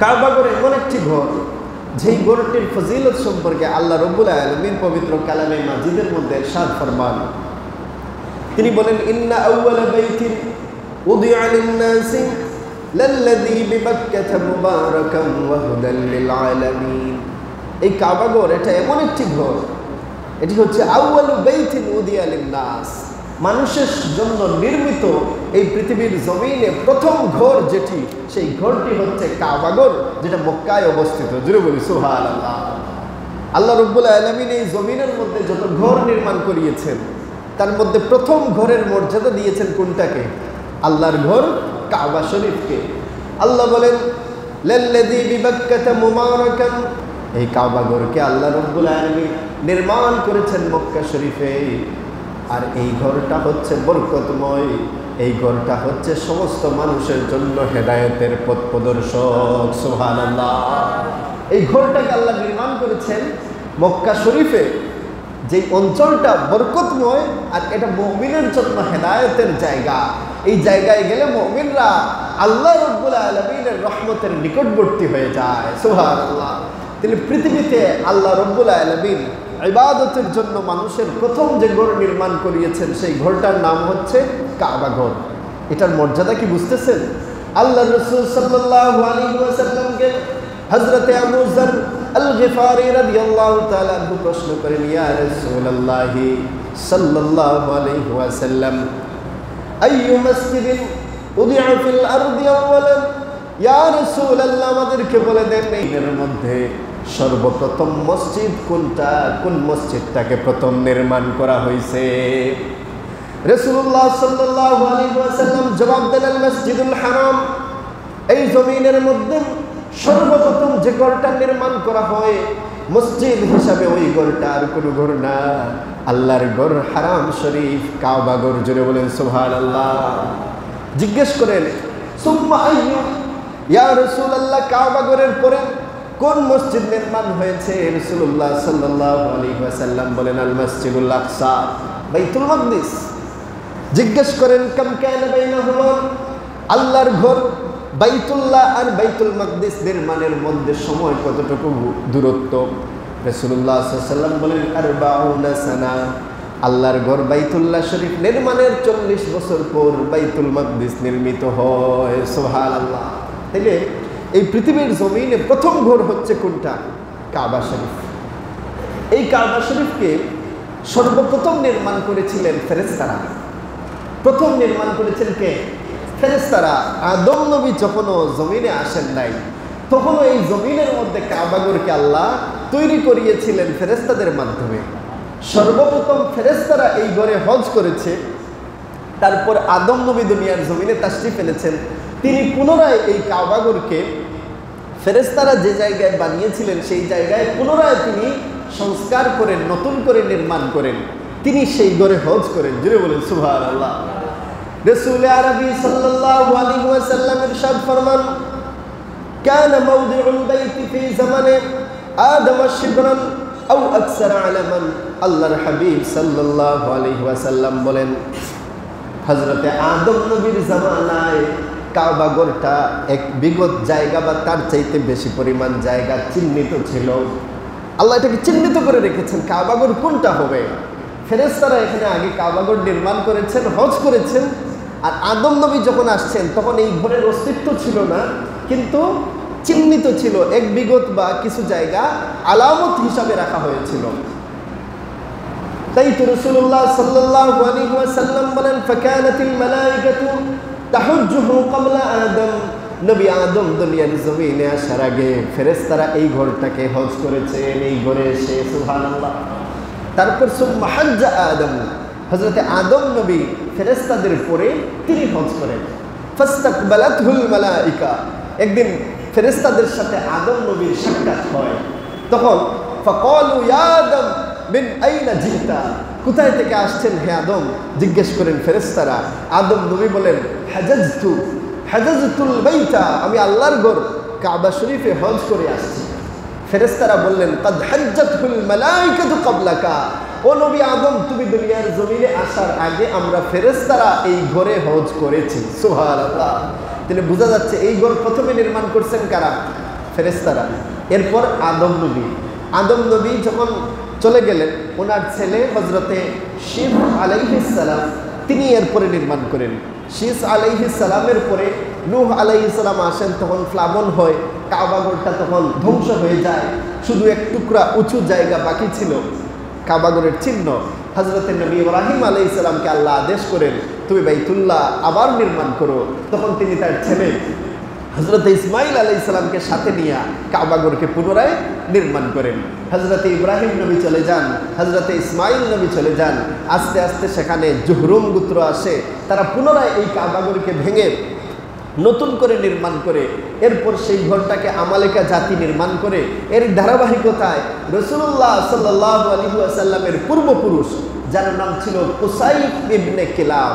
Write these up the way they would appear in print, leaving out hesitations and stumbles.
কাবা ঘর এমন একটি ঘর যেই ঘরটির ফজিলত সম্পর্কে আল্লাহ রাব্বুল আলামিন পবিত্র কালামে মাজিদের মধ্যে ইরশাদ ফরমান। তিনি বলেন, ইন্না আউওয়ালা বাইতিন উদিআ লিন-নাসি লাল্লাযী বিবাক্কাতা মুবারাকান ওয়া হুদাল লিল আলামিন। এই কাবা ঘর এটা এমন একটি ঘর, এটি হচ্ছে আউওয়ালু বাইতিন উদিআ লিন-নাস, মানুষের জন্য নির্মিত এই পৃথিবীর জমিনে প্রথম ঘর যেটি, সেই ঘরটি হচ্ছে কাবা ঘর, যেটা মক্কায় অবস্থিত। জুড়ে বলি সুবহানাল্লাহ। আল্লাহ রাব্বুল আলামিন এই জমিনের মধ্যে যত ঘর নির্মাণ করিয়েছেন তার মধ্যে প্রথম ঘরের মর্যাদা দিয়েছেন কোনটাকে? আল্লাহর ঘর কাবা শরীফকে। আল্লাহ বলেন, লাল্লাযী বিবাক্কাতা মুবারাকান, এই কাবা ঘরকে আল্লাহ রাব্বুল আলামিন নির্মাণ করেছেন মক্কা শরীফে। আর এই ঘরটা হচ্ছে বরকতময়, এই ঘরটা হচ্ছে সমস্ত মানুষের জন্য হেদায়েতের পথ প্রদর্শক। সুবহানাল্লাহ। এই ঘরটাকে আল্লাহ নির্মাণ করেছেন মক্কা শরীফে, যে অঞ্চলটা বরকতময়, আর এটা মুমিনের জন্য হেদায়েতের জায়গা। এই জায়গায় গেলে মুমিনরা আল্লাহ রাব্বুল আলামিনের রহমতের নিকটবর্তী হয়ে যায়। সুবহানাল্লাহ। তিনি পৃথিবীতে আল্লাহ রাব্বুল আলামিন ইবাদতের জন্য মানুষের প্রথম যে ঘর নির্মাণ করিয়েছেন সেই ঘরটার নাম হচ্ছে কাবা ঘর। এটার মর্যাদা কি বুঝতেছেন? আল্লাহ রাসূল সাল্লাল্লাহু আলাইহি ওয়াসাল্লামকে হযরতে আবু যর আল গিফারি রাদিয়াল্লাহু তাআলা আনহু প্রশ্ন করেন, ইয়া রাসূলুল্লাহ সাল্লাল্লাহু আলাইহি ওয়াসাল্লাম, আইয়ু মাসজিদিন উদিআ ফিল আরদি আওয়ালান, ইয়া রাসূলুল্লাহ আমাদেরকে বলে দেন এর মধ্যে সর্বপ্রথম মসজিদ কোনটা, কোন মসজিদটাকে প্রথম নির্মাণ করা হয়েছে? রাসূলুল্লাহ সাল্লাল্লাহু আলাইহি ওয়াসাল্লাম জবাব দিলেন, মসজিদুল হারাম। এই জমিনের মধ্যে সর্বপ্রথম যে ঘরটা নির্মাণ করা হয় মসজিদ হিসাবে, ওই ঘরটা আর কোনো ঘর না, আল্লাহর ঘর হারাম শরীফ কাবা ঘর। জোরে বলেন সুবহানাল্লাহ। জিজ্ঞেস করেন, সুম্মা আইয়ু, ইয়া রাসূলুল্লাহ কাবা ঘরের পরে কোন মসজিদ নির্মাণ হয়েছে? রাসূলুল্লাহ সাল্লাল্লাহু আলাইহি ওয়াসাল্লাম বলেন, আল মসজিদুল আকসা, বাইতুল মাকদিস। জিজ্ঞেস করেন, কাম কানা বাইনাহুমা, আল্লাহর ঘর বাইতুল্লাহ আর বাইতুল মাকদিস নির্মাণের মধ্যে সময় কতটুকু দূরত্ব? রাসূলুল্লাহ সাল্লাল্লাহু আলাইহি ওয়াসাল্লাম বলেন, 40 সানা। আল্লাহর ঘর বাইতুল্লাহ শরীফ নির্মাণের 40 বছর পর বাইতুল মাকদিস নির্মিত হয়। সুবহানাল্লাহ। তাইলে এই পৃথিবীর জমিনে প্রথম ঘর হচ্ছে কোনটা? কাবা শরীফ। এই কাবা শরীফকে সর্বপ্রথম নির্মাণ করেছিলেন ফেরেশতারা। প্রথম নির্মাণ করেছেন কে? ফেরেশতারা। আদম নবী যখনও জমিনে আসেন নাই তখনও এই জমিনের মধ্যে কাবা ঘরকে আল্লাহ তৈরি করিয়েছিলেন ফেরেশতাদের মাধ্যমে। সর্বপ্রথম ফেরেশতারা এই ঘরে হজ করেছে, তারপর আদম নবী দুনিয়ার জমিনে তাশরিফ এনেছেন। তিনি পুনরায় এই কাবা ঘরকে ফেরেশতারা যে জায়গায় বানিয়েছিলেন সেই জায়গায় পুনরায় তিনি সংস্কার করেন, নতুন করে নির্মাণ করেন। তিনি সেই ঘরে হজ করেন। জুড়ে বলেন সুবহানাল্লাহ। রাসূল আরবি সাল্লাল্লাহু আলাইহি ওয়াসাল্লাম ইরশাদ ফরমান, কানা মাওদিউল বাইতি ফি জামানে আদম শিবরান আও আকসার আলামান। আল্লাহর হাবিব সাল্লাল্লাহু আলাইহি ওয়াসাল্লাম বলেন, হযরতে আদম নবীর জামানায় কাবা ঘরটা এক বিগত জায়গা বা তার চাইতে বেশি পরিমাণ জায়গা চিহ্নিত ছিল। আল্লাহ এটাকে চিহ্নিত করে রেখেছেন কাবা ঘর কোনটা হবে। ফেরেশতারা এখানে আগে কাবা ঘর নির্মাণ করেছেন, হজ করেছেন। আর আদম নবী যখন আসছেন তখন এই ঘরের অস্তিত্ব ছিল না, কিন্তু চিহ্নিত ছিল, এক বিগত বা কিছু জায়গা আলামত হিসাবে রাখা হয়েছিল। তাই তো রাসূলুল্লাহ সাল্লাল্লাহু আলাইহি ওয়াসাল্লাম বলেন, ফাকানাতিল মালায়েকাতু তাহুজ্জুহু ক্বাবলা আদম। নবী আদম দুনিয়ার জমিনে আসার আগে ফেরেশতারা এই ঘরটাকে হজ করেছেন। এই ঘরে এসে সুবহানাল্লাহ। তারপর সুম্মা হাজ্জা আদম, হযরতে আদম নবী ফেরেশতাদের পরে তিনি হজ করেন। ফাস্তাকবালাতহুল মালায়েকা, একদিন ফেরেশতাদের সাথে আদম নবীর সাক্ষাৎ হয়। তখন ফাকালু ইয়া আদম মিন আইনা জিতা, কোথায় থেকে আসছেন হে আদম? জিজ্ঞেস করেন ফেরেশতারা। আদম নবী বলেন, হাজাজতুল বাইতা, আমি আল্লাহর ঘর কাবা শরীফে হজ করে আসছি। ফেরেশতারা বললেন, কাদ হাজ্জাতুল মালায়েকাতু ক্বাবলাকা, ও নবী আদম তুমি দুনিয়ার জমিনে আসার আগে আমরা ফেরেশতারা এই ঘরে হজ করেছি। সুবহানাল্লাহ। তাহলে বোঝা যাচ্ছে এই ঘর প্রথমে নির্মাণ করছেন কারা? ফেরেশতারা। এরপর আদম নবী যখন চলে গেলেন, ওনার ছেলে হজরতে শীস আলাইহিস সালাম তিনি এরপরে নির্মাণ করেন। শীস আলাইহিস সালামের পরে নূহ আলাইহিস সালাম আসেন, তখন প্লাবন হয়, কাবাগরটা তখন ধ্বংস হয়ে যায়, শুধু এক টুকরা উঁচু জায়গা বাকি ছিল কাবাগরের চিহ্ন। হজরতে নবী ইব্রাহিম আলাইহিস সালামকে আল্লাহ আদেশ করেন, তুমি বাইতুল্লাহ আবার নির্মাণ করো। তখন তিনি তার ছেলে হজরত ইসমাইল আলাইহিস সালামকে সাথে নিয়ে কাবাগরকে পুনরায় নির্মাণ করেন। হজরতে ইব্রাহিম নবী চলে যান, হজরতে ইসমাইল নবী চলে যান, আস্তে আস্তে সেখানে জুহরুম গোত্র আসে, তারা পুনরায় এই কাবাগরকে ভেঙে নতুন করে নির্মাণ করে, এরপর সেই ঘরটাকে আমালেকা জাতি নির্মাণ করে। এর ধারাবাহিকতায় রাসূলুল্লাহ সাল্লাল্লাহু আলাইহি ওয়াসাল্লামের পূর্বপুরুষ, যার নাম ছিল কুসাই ইবনে কিলাব,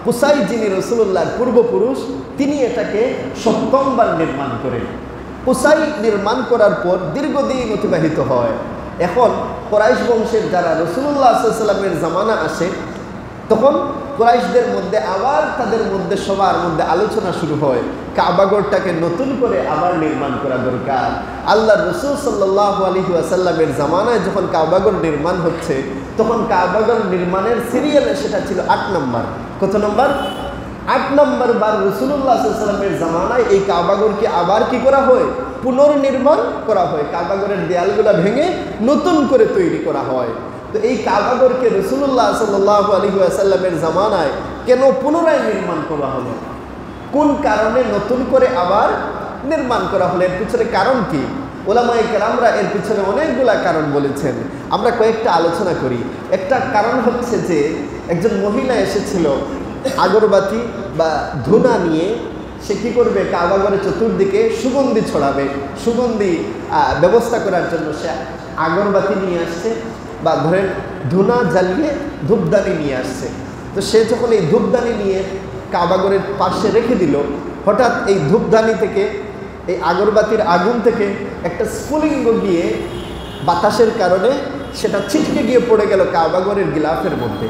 কুসাই যিনি রাসূলুল্লাহর পূর্বপুরুষ, তিনি এটাকে ৭ম নির্মাণ করেন। কুসাই নির্মাণ করার পর দীর্ঘদিন অতিবাহিত হয়। এখন কুরাইশ বংশের যারা রাসূলুল্লাহ সাল্লাল্লাহু আলাইহি ওয়াসাল্লামের জামানা আসে, তখন কুরাইশদের মধ্যে আবার তাদের মধ্যে সবার মধ্যে আলোচনা শুরু হয়, কাবাগরটাকে নতুন করে আবার নির্মাণ করা দরকার। আল্লাহর রাসূল সাল্লাল্লাহু আলাইহি ওয়াসাল্লামের জামানায় যখন কাবাগর নির্মাণ হচ্ছে, তখন কাবাগর নির্মাণের সিরিয়ালে সেটা ছিল ৮ নম্বর। কত নম্বর? ৮ নম্বর বার রাসূলুল্লাহ সাল্লাল্লাহু আলাইহি ওয়াসাল্লামের জামানায় এই কাবাগরকে আবার কি করা হয়? পুনর্নির্মাণ করা হয়। কাবাগরের দেয়ালগুলা ভেঙে নতুন করে তৈরি করা হয়। তো এই কাবাগরকে রাসূলুল্লাহ সাল্লাল্লাহু আলাইহি ওয়াসাল্লামের জামানায় কেন পুনরায় নির্মাণ করা হলো? কোন কারণে নতুন করে আবার নির্মাণ করা হলো? এর পিছনে কারণ কি? উলামায়ে কেরামরা এর পিছনে অনেকগুলা কারণ বলেছেন। আমরা কয়েকটা আলোচনা করি। একটা কারণ হচ্ছে যে একজন মহিলা এসেছিল আগরবাতি বা ধুনা নিয়ে, সে কী করবে? কাবাগরের চতুর্দিকে সুগন্ধি ছড়াবে, সুগন্ধি ব্যবস্থা করার জন্য সে আগরবাতি নিয়ে আসছে, বা ধরেন ধুনা জ্বালিয়ে ধূপদানি নিয়ে আসছে। তো সে যখন এই ধূপদানি নিয়ে কাবাগরের পাশে রেখে দিল, হঠাৎ এই ধূপদানি থেকে, এই আগরবাতির আগুন থেকে একটা স্ফুলিঙ্গ গিয়ে বাতাসের কারণে সেটা ছিটকে গিয়ে পড়ে গেল কাবাগরের গিলাফের মধ্যে।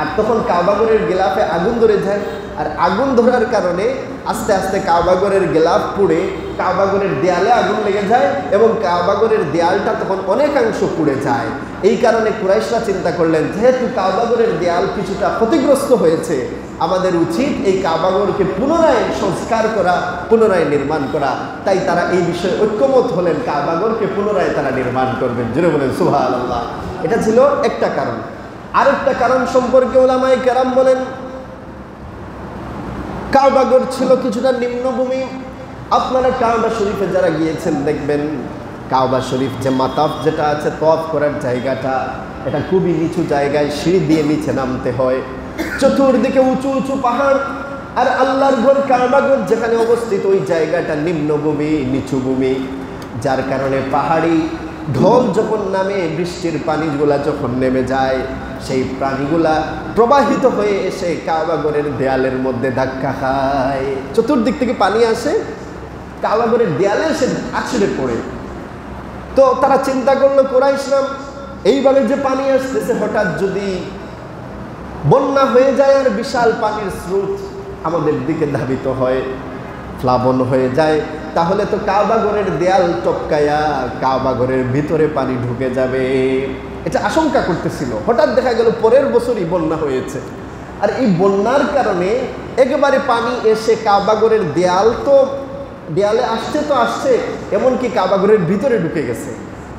আর তখন কাবাগরের গিলাফে আগুন ধরে যায়, আর আগুন ধরার কারণে আস্তে আস্তে কাবাগরের গিলাফ পুড়ে কাবাগরের দেয়ালে আগুন লেগে যায়, এবং কাবাগরের দেয়ালটা তখন অনেকাংশ পুড়ে যায়। এই কারণে কুরাইশরা চিন্তা করলেন, যেহেতু কাবাগরের দেয়াল কিছুটা ক্ষতিগ্রস্ত হয়েছে, আমাদের উচিত এই কাবাগরকে পুনরায় সংস্কার করা, পুনরায় নির্মাণ করা। তাই তারা এই বিষয়ে ঐক্যমত হলেন, কাবাগরকে পুনরায় তারা নির্মাণ করবেন। জোরে বলেন সুবহানাল্লাহ। এটা ছিল একটা কারণ। আরেকটা কারণ সম্পর্কে উলামায়ে কেরাম বলেন, কাবাগর ছিল কিছুটা নিম্নভূমি। আপনারা কাবা শরীফে যারা গিয়েছেন দেখবেন, কাবা শরীফ যে মাতাফ যেটা আছে, তওয়াফ করার জায়গাটা, এটা খুবই নিচু জায়গায়, সিঁড়ি দিয়ে নিচে নামতে হয়, চতুর্দিকে উঁচু উঁচু পাহাড়। আর আল্লাহর ঘর কাবাগর যেখানে অবস্থিত, ওই জায়গাটা নিম্নভূমি, নিচু ভূমি, যার কারণে পাহাড়ি ঢল যখন নামে, বৃষ্টির পানিগুলা যখন নেমে যায়, সেই পানিগুলা প্রবাহিত হয়ে এসে কাবাগরের দেয়ালের মধ্যে ধাক্কা খায়। চতুর্দিক থেকে পানি আসে, কাবাগরের দেয়ালে এসে আছড়ে পড়ে। তো তারা চিন্তা করলো, কুরাইশরা এইভাবে যে পানি আসতেছে, হঠাৎ যদি বন্যা হয়ে যায় আর বিশাল পানির স্রোত আমাদের দিকে ধাবিত হয়, প্লাবন হয়ে যায়, তাহলে তো কাবাগরের দেয়াল টপকায়া কাবাগরের ভিতরে পানি ঢুকে যাবে। এটা আশঙ্কা করতেছিল। হঠাৎ দেখা গেল পরের বছরই বন্যা হয়েছে, আর এই বন্যার কারণে একেবারে পানি এসে কাবাগরের দেয়াল, তো দেয়ালে আসছে তো আসছে, এমনকি কাবাগরের ভিতরে ঢুকে গেছে।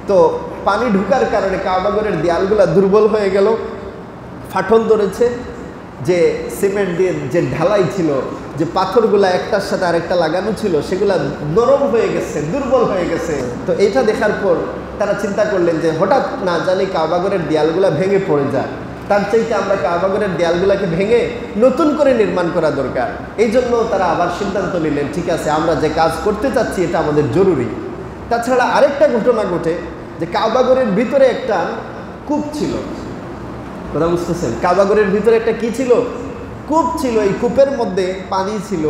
তো পানি ঢুকার কারণে কাবাগরের দেয়ালগুলা দুর্বল হয়ে গেল, ফাটল ধরেছে। যে সিমেন্ট দিয়ে যে ঢালাই ছিল, যে পাথরগুলা একটার সাথে আরেকটা লাগানো ছিল, সেগুলা নরম হয়ে গেছে, দুর্বল হয়ে গেছে। তো এটা দেখার পর তারা চিন্তা করলেন যে হঠাৎ না জানি কাবাগরের দেয়ালগুলা ভেঙে পড়ে যায়, তার চাইতে আমরা কাবাগরের দেয়ালগুলাকে ভেঙে নতুন করে নির্মাণ করা দরকার। এই জন্য তারা আবার সিদ্ধান্ত নিলেন, ঠিক আছে, আমরা যে কাজ করতে চাচ্ছি এটা আমাদের জরুরি। তাছাড়া আরেকটা ঘটনা ঘটে, যে কাবাগরের ভিতরে একটা কূপ ছিল। কথা বুঝতেছেন? কাবাগরের ভিতরে একটা কি ছিল? কূপ ছিল। এই কূপের মধ্যে পানি ছিল।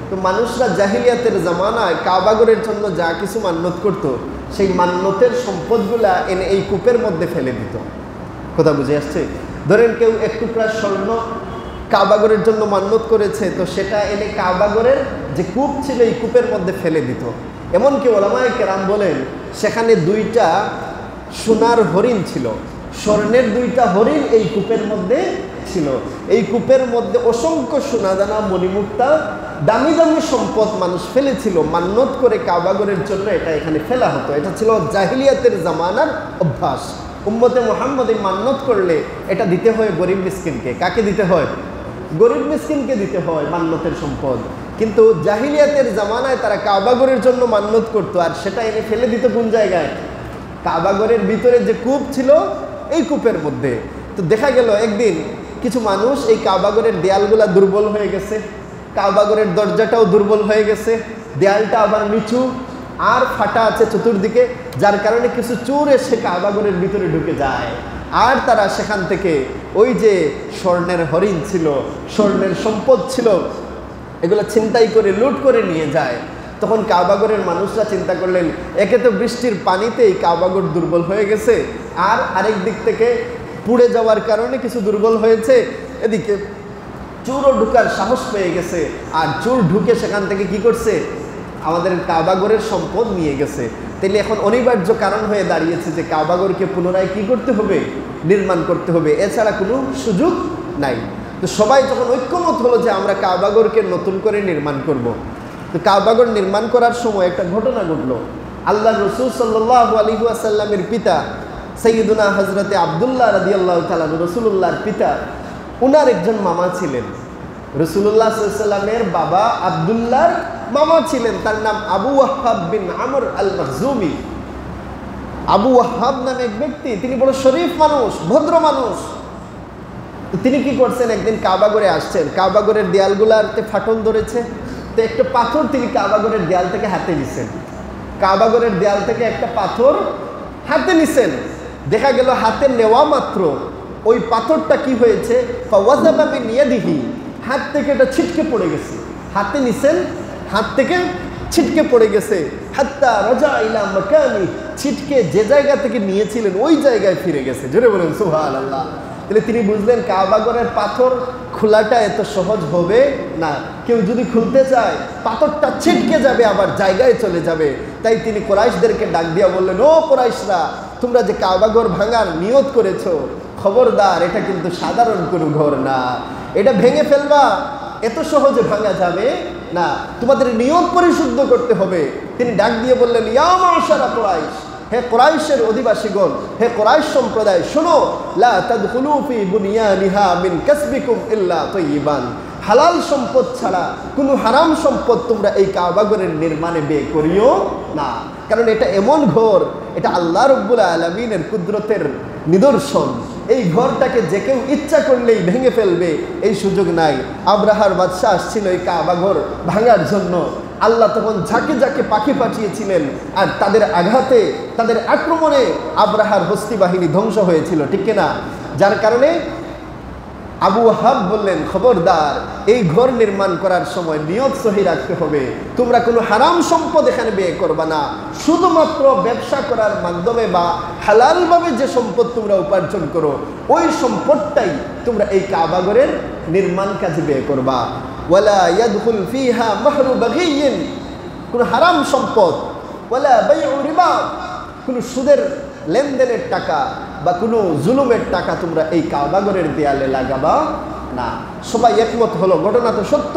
তো মানুষরা জাহিলিয়াতের জামানায় কাবাগরের জন্য যা কিছু মান্যত করত, সেই মান্যতের সম্পদগুলা এনে এই কূপের মধ্যে ফেলে দিত। কথা বুঝে আসছে? ধরেন কেউ এক টুকরা স্বর্ণ কাবাগরের জন্য মান্যত করেছে, তো সেটা এনে কাবাগরের যে কূপ ছিল এই কূপের মধ্যে ফেলে দিত। এমনকি ওলামায়ে কেরাম বলেন সেখানে 2টা সোনার হরিণ ছিল, স্বর্ণের 2টা হরিণ এই কূপের মধ্যে ছিল। এই কূপের মধ্যে অসংখ্য সোনাদানা মণিমুক্তা দামি দামি সম্পদ মানুষ ফেলেছিল মান্নত করে কাবাগরের জন্য। এটা এখানে ফেলা হতো। এটা ছিল জাহিলিয়াতের জামানার অভ্যাস। উম্মতে মুহাম্মদ এই মান্নত করলে এটা দিতে হয় গরিব মিসকিনকে। কাকে দিতে হয়? গরিব মিসকিনকে দিতে হয় মান্নতের সম্পদ। কিন্তু জাহিলিয়াতের জামানায় তারা কাবাগরের জন্য মান্নত করতো, আর সেটা এনে ফেলে দিত কোন জায়গায়? কাবাগরের ভিতরে যে কূপ ছিল এই কূপের মধ্যে। তো দেখা গেল একদিন কিছু মানুষ এই কাবাগরের দেয়ালগুলা দুর্বল হয়ে গেছে, কাবাগরের দরজাটাও দুর্বল হয়ে গেছে, দেয়ালটা আবার নিচু আর ফাটা আছে চতুর্দিকে, যার কারণে কিছু চোর এসে কাবাগরের ভিতরে ঢুকে যায়। আর তারা সেখান থেকে ওই যে স্বর্ণের হরিণ ছিল, স্বর্ণের সম্পদ ছিল, এগুলো ছিনতাই করে লুট করে নিয়ে যায়। তখন কাবাগরের মানুষরা চিন্তা করলেন, একে তো বৃষ্টির পানিতে এই কাবাগর দুর্বল হয়ে গেছে, আর আরেক দিক থেকে পুড়ে যাওয়ার কারণে কিছু দুর্বল হয়েছে, এদিকে চোরও ঢুকার সাহস পেয়ে গেছে। আর চোর ঢুকে সেখান থেকে কি করছে? আমাদের কাবাগরের সম্পদ নিয়ে গেছে। তাহলে এখন অনিবার্য কারণ হয়ে দাঁড়িয়েছে যে কাবাগরকে পুনরায় কি করতে হবে? নির্মাণ করতে হবে, এছাড়া কোনো সুযোগ নাই। তো সবাই যখন ঐক্যমত হলো যে আমরা কাবাগরকে নতুন করে নির্মাণ করব। তো কাবাগর নির্মাণ করার সময় একটা ঘটনা ঘটলো। আল্লাহ রসুল সাল্লাল্লাহু আলাইহি ওয়াসাল্লামের পিতা সাইয়্যিদুনা হযরতে আব্দুল্লাহ রাদিয়াল্লাহু তাআলা, রসুলুল্লাহর পিতা, উনার একজন মামা ছিলেন। রসুলুল্লাহ সাল্লাল্লাহু আলাইহি ওয়াসাল্লামের বাবা আব্দুল্লাহর মামা ছিলেন, তার নাম আবু ওয়াহ্হাব বিন আমর আল মাখজুমি। আবু ওয়াহ্হাব নামে এক ব্যক্তি, তিনি বড় শরীফ মানুষ, ভদ্র মানুষ। তো তিনি কি করছেন, একদিন কাবাগরে আসছেন, কাবাগরের দেয়ালগুলাতে ফাটল ধরেছে। তো একটা পাথর তিনি কাবাগরের দেয়াল থেকে হাতে নিছেন, কাবাগরের দেয়াল থেকে একটা পাথর হাতে নিছেন। দেখা গেল হাতে নেওয়া মাত্র ওই পাথরটা কি হয়েছে, ফাওয়াজাবা মিন ইয়াদিহি, হাত থেকে এটা ছিটকে পড়ে গেছে। হাতে নিছেন, হাত থেকে ছিটকে পড়ে গেছে। হাত্তা রাজা ইলা মাকানি, ছিটকে যে জায়গা থেকে নিয়েছিলেন ওই জায়গায় ফিরে গেছে। জোরে বলেন সুবহানাল্লাহ। তাহলে তিনি বুঝলেন কাবাগরের পাথর খোলাটা এত সহজ হবে না, কেউ যদি খুলতে চায় পাথরটা ছিটকে যাবে, আবার জায়গায় চলে যাবে। তাই তিনি কুরাইশদেরকে ডাক দিয়া বললেন, ও কুরাইশরা, তোমরা যে কাবাগর ভাঙার নিয়ত করেছো, খবরদার, এটা কিন্তু সাধারণ কোনো ঘর না, এটা ভেঙে ফেলবা, এত সহজে ভাঙা যাবে না, তোমাদের নিয়ত পরিশুদ্ধ করতে হবে। তিনি ডাক দিয়ে বললেন, ইয়া মাশারা কুরাইশ, হে কুরাইশের অধিবাসীগণ, হে কুরাইশ সম্প্রদায়, শোনো, লা তাদখুলু ফি বুনিয়ানিহা মিন কাসবিকুম ইল্লা তাইয়িবান, হালাল সম্পদ ছাড়া কোনো হারাম সম্পদ তোমরা এই কাবাগরের নির্মাণে ব্যয় করিও না। কারণ এটা এমন ঘর, এটা আল্লাহ রাব্বুল আলামিনের কুদরতের নিদর্শন। এই ঘরটাকে যে কেউ ইচ্ছা করলেই ভেঙে ফেলবে, এই সুযোগ নাই। আব্রাহার বাদশা আসছিল এই কাবাঘর ভাঙার জন্য। আল্লাহ তখন ঝাঁকে ঝাঁকে পাখি পাঠিয়েছিলেন, আর তাদের আঘাতে, তাদের আক্রমণে আব্রাহার হস্তি বাহিনী ধ্বংস হয়েছিল, ঠিক কিনা? যার কারণে আবু ওয়াহ্হাব বললেন, খবরদার, এই ঘর নির্মাণ করার সময় নিয়ত সহি রাখতে হবে, তোমরা কোনো হারাম সম্পদ এখানে ব্যয় করবা না, শুধুমাত্র ব্যবসা করার মাধ্যমে বা হালালভাবে যে সম্পদ তোমরা উপার্জন করো ওই সম্পদটাই তোমরা এই কাবাগরের নির্মাণ কাজে ব্যয় করবা। ওয়ালা ইয়াদখুল ফিহা মাহরু বাগিয়্যিন, কোনো হারাম সম্পদ, ওয়ালা বাইউ রিবা, কোনো সুদের লেনদেনের টাকা বা কোনো জুলুমের টাকা তোমরা এই কাবাগরের দেয়ালে লাগাবা না। সবাই একমত হলো। ঘটনা তো সত্য,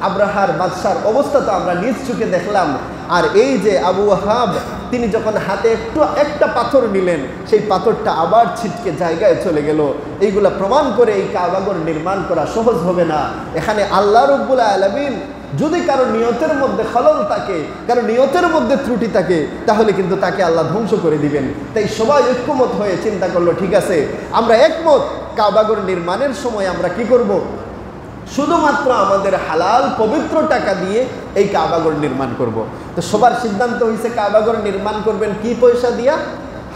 আব্রাহার বাদশার অবস্থা তো আমরা নিজ চোখে দেখলাম। আর এই যে আবু ওয়াহ্হাব, তিনি যখন হাতে একটা পাথর নিলেন, সেই পাথরটা আবার ছিটকে জায়গায় চলে গেল। এইগুলা প্রমাণ করে এই কাবাগর নির্মাণ করা সহজ হবে না। এখানে আল্লাহ রাব্বুল আলামিন যদি কারো নিয়তের মধ্যে খলল থাকে, কারো নিয়তের মধ্যে ত্রুটি থাকে, তাহলে কিন্তু তাকে আল্লাহ ধ্বংস করে দিবেন। তাই সবাই ঐক্যমত হয়ে চিন্তা করলো, ঠিক আছে, আমরা একমত, কাবাগর নির্মাণের সময় আমরা কি করব, শুধুমাত্র আমাদের হালাল পবিত্র টাকা দিয়ে এই কাবাগর নির্মাণ করব। তো সবার সিদ্ধান্ত হয়েছে কাবাগর নির্মাণ করবেন কি পয়সা দিয়া?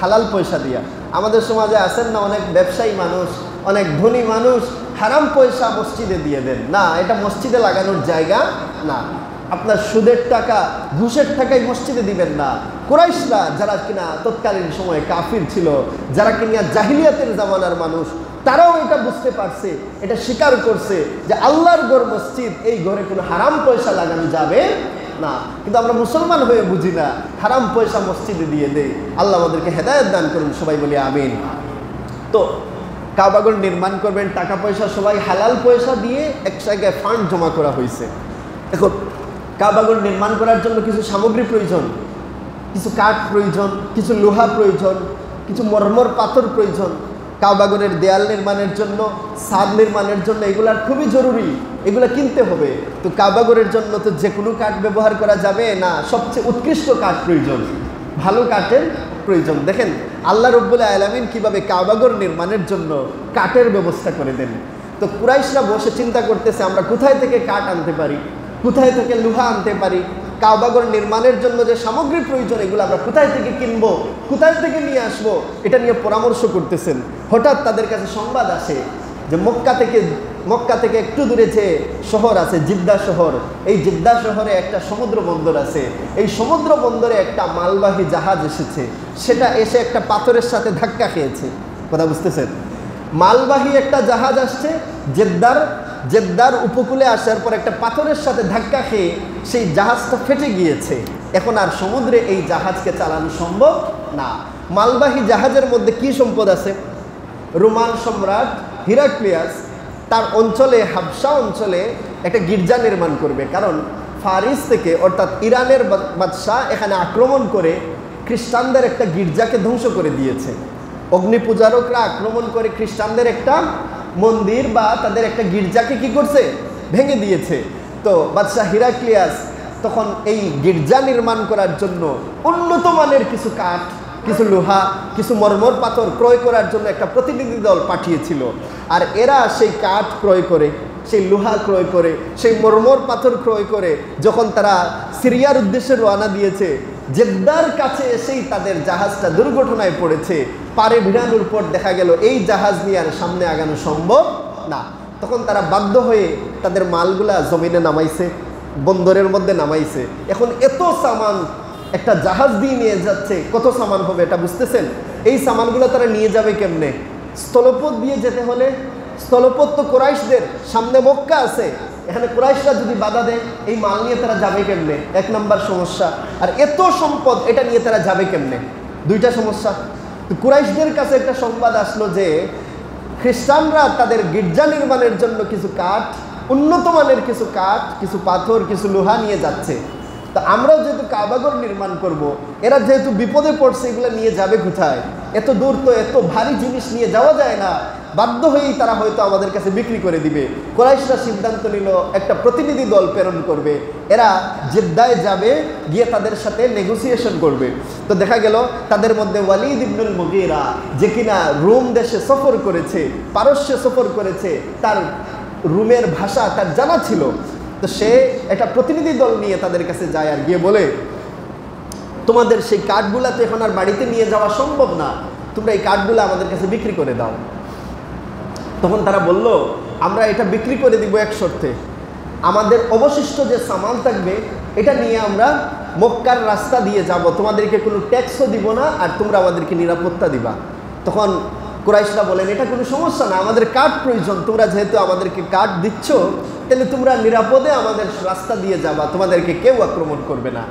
হালাল পয়সা দিয়া। আমাদের সমাজে আছেন না অনেক ব্যবসায়ী মানুষ, অনেক ধনী মানুষ, হারাম পয়সা মসজিদে দিয়ে দেন। না, এটা মসজিদে লাগানোর জায়গা না। আপনার সুদের টাকা, ঘুষের টাকাই মসজিদে দিবেন না। কুরাইশরা যারা কিনা তৎকালীন সময়ে কাফির ছিল, যারা কিনা জাহিলিয়াতের জামানার মানুষ, তারাও এটা বুঝতে পারছে, এটা স্বীকার করছে যে আল্লাহর ঘর মসজিদ, এই ঘরে কোনো হারাম পয়সা লাগানো যাবে না, কিন্তু আমরা মুসলমান হয়ে বুঝি না, হারাম পয়সা মসজিদে দিয়ে দেই। আল্লাহ আমাদেরকে হেদায়েত দান করুন, সবাই বলি আমিন। তো কাবাগর নির্মাণ করবেন, টাকা পয়সা সবাই হালাল পয়সা দিয়ে এক জায়গায় ফান্ড জমা করা হয়েছে। এখন কাবাগর নির্মাণ করার জন্য কিছু সামগ্রী প্রয়োজন, কিছু কাঠ প্রয়োজন, কিছু লোহা প্রয়োজন, কিছু মরমর পাথর প্রয়োজন। কাবাগরের দেয়াল নির্মাণের জন্য, ছাদ নির্মাণের জন্য এগুলার খুবই জরুরি, এগুলা কিনতে হবে। তো কাবাগরের জন্য তো যে কোনো কাঠ ব্যবহার করা যাবে না, সবচেয়ে উৎকৃষ্ট কাঠ প্রয়োজন, ভালো কাঠের প্রয়োজন। দেখেন আল্লাহ রব্বুল আলামিন কিভাবে কাবাগর নির্মাণের জন্য কাঠের ব্যবস্থা করে দেন। তো কুরাইশরা বসে চিন্তা করতেছে আমরা কোথায় থেকে কাঠ আনতে পারি, কোথায় থেকে লোহা আনতে পারি, কাবাগর নির্মাণের জন্য যে সামগ্রী প্রয়োজন এগুলো আমরা কোথায় থেকে কিনবো, কোথায় থেকে নিয়ে আসবো, এটা নিয়ে পরামর্শ করতেছেন। হঠাৎ তাদের কাছে সংবাদ আসে যে মক্কা থেকে একটু দূরে যে শহর আছে জিদ্দা শহর, এই জিদ্দা শহরে একটা সমুদ্র বন্দর আছে। এই সমুদ্র বন্দরে একটা মালবাহী জাহাজ এসেছে, সেটা এসে একটা পাথরের সাথে ধাক্কা খেয়েছে। কথা বুঝতেছেন? মালবাহী একটা জাহাজ আসছে, জেদ্দার উপকূলে আসার পর একটা পাথরের সাথে ধাক্কা খেয়ে সেই জাহাজটা ফেটে গিয়েছে। এখন আর সমুদ্রে এই জাহাজকে চালানো সম্ভব না। মালবাহী জাহাজের মধ্যে কি সম্পদ আছে? রোমান সম্রাট হিরাক্লিয়াস তার অঞ্চলে, হাবশা অঞ্চলে একটা গির্জা নির্মাণ করবে। কারণ ফারিস থেকে অর্থাৎ ইরানের বাদশাহ এখানে আক্রমণ করে খ্রিস্টানদের একটা গির্জাকে ধ্বংস করে দিয়েছে। অগ্নিপূজারকরা আক্রমণ করে খ্রিস্টানদের একটা মন্দির বা তাদের একটা গির্জাকে কি করছে? ভেঙে দিয়েছে। তো বাদশাহ হিরাক্লিয়াস তখন এই গির্জা নির্মাণ করার জন্য উন্নত মানের কিছু কাঠ, কিছু লোহা, কিছু মরমর পাথর ক্রয় করার জন্য একটা প্রতিনিধি দল পাঠিয়েছিল। আর এরা সেই কাঠ ক্রয় করে, সেই লোহা ক্রয় করে, সেই মরমর পাথর ক্রয় করে যখন তারা সিরিয়ার উদ্দেশ্যে রওনা দিয়েছে, জেদ্দার কাছে এসেই তাদের জাহাজটা দুর্ঘটনায় পড়েছে। পারে ভিড়ানোর পর দেখা গেল এই জাহাজ নিয়ে আর সামনে আগানো সম্ভব না। তখন তারা বাধ্য হয়ে তাদের মালগুলা জমিনে নামাইছে, বন্দরের মধ্যে নামাইছে। এখন এত সামান একটা জাহাজ দিয়ে নিয়ে যাচ্ছে, কত সামান হবে এটা বুঝতেছেন? এই সামানগুলো তারা নিয়ে যাবে কেমনে? স্থলপথ দিয়ে যেতে হলে, স্থলপথ তো কুরাইশদের, সামনে মক্কা আছে, এখানে কুরাইশরা যদি বাধা দেয় এই মাল নিয়ে তারা যাবে কেমনে? এক নাম্বার সমস্যা। আর এত সম্পদ এটা নিয়ে তারা যাবে কেমনে? দুইটা সমস্যা। তো কুরাইশদের কাছে একটা সংবাদ আসলো যে খ্রিস্টানরা তাদের গির্জা নির্মাণের জন্য কিছু কাঠ, উন্নত মানের কিছু কাঠ, কিছু পাথর, কিছু লোহা নিয়ে যাচ্ছে। তো আমরাও যেহেতু কাবাগর নির্মাণ করব, এরা যেহেতু বিপদে পড়ছে, এগুলো নিয়ে যাবে কোথায়? এত দূর তো এত ভারী জিনিস নিয়ে যাওয়া যায় না। বাধ্য হয়েই তারা হয়তো আমাদের কাছে বিক্রি করে দিবে। কুরাইশরা সিদ্ধান্ত নিল একটা প্রতিনিধি দল প্রেরণ করবে, এরা জেদ্দায় যাবে, গিয়ে তাদের সাথে নেগোসিয়েশন করবে। তো দেখা গেল তাদের মধ্যে ওয়ালিদ ইবনুল মুগীরা, যে কিনা রোম দেশে সফর করেছে, পারস্যে সফর করেছে, তার রোমের ভাষা তার জানা ছিল। তো সে একটা প্রতিনিধি দল নিয়ে তাদের কাছে যায় আর গিয়ে বলে, তোমাদের সেই কাঠগুলা তো এখন আর বাড়িতে নিয়ে যাওয়া সম্ভব না, তোমরা এই কাঠগুলা আমাদের কাছে বিক্রি করে দাও। তখন তারা বলল, আমরা এটা বিক্রি করে দিব এক শর্তে, আমাদের অবশিষ্ট যে সামান থাকবে এটা নিয়ে আমরা মক্কার রাস্তা দিয়ে যাব, তোমাদেরকে কোনো ট্যাক্সও দিব না, আর তোমরা আমাদেরকে নিরাপত্তা দিবা। তখন কুরাইশরা বলেন, এটা কোনো সমস্যা না, আমাদের কাঠ প্রয়োজন, তোমরা যেহেতু আমাদেরকে কাঠ দিচ্ছ, তাহলে তোমরা নিরাপদে আমাদের রাস্তা দিয়ে যাবা, তোমাদেরকে কেউ আক্রমণ করবে না।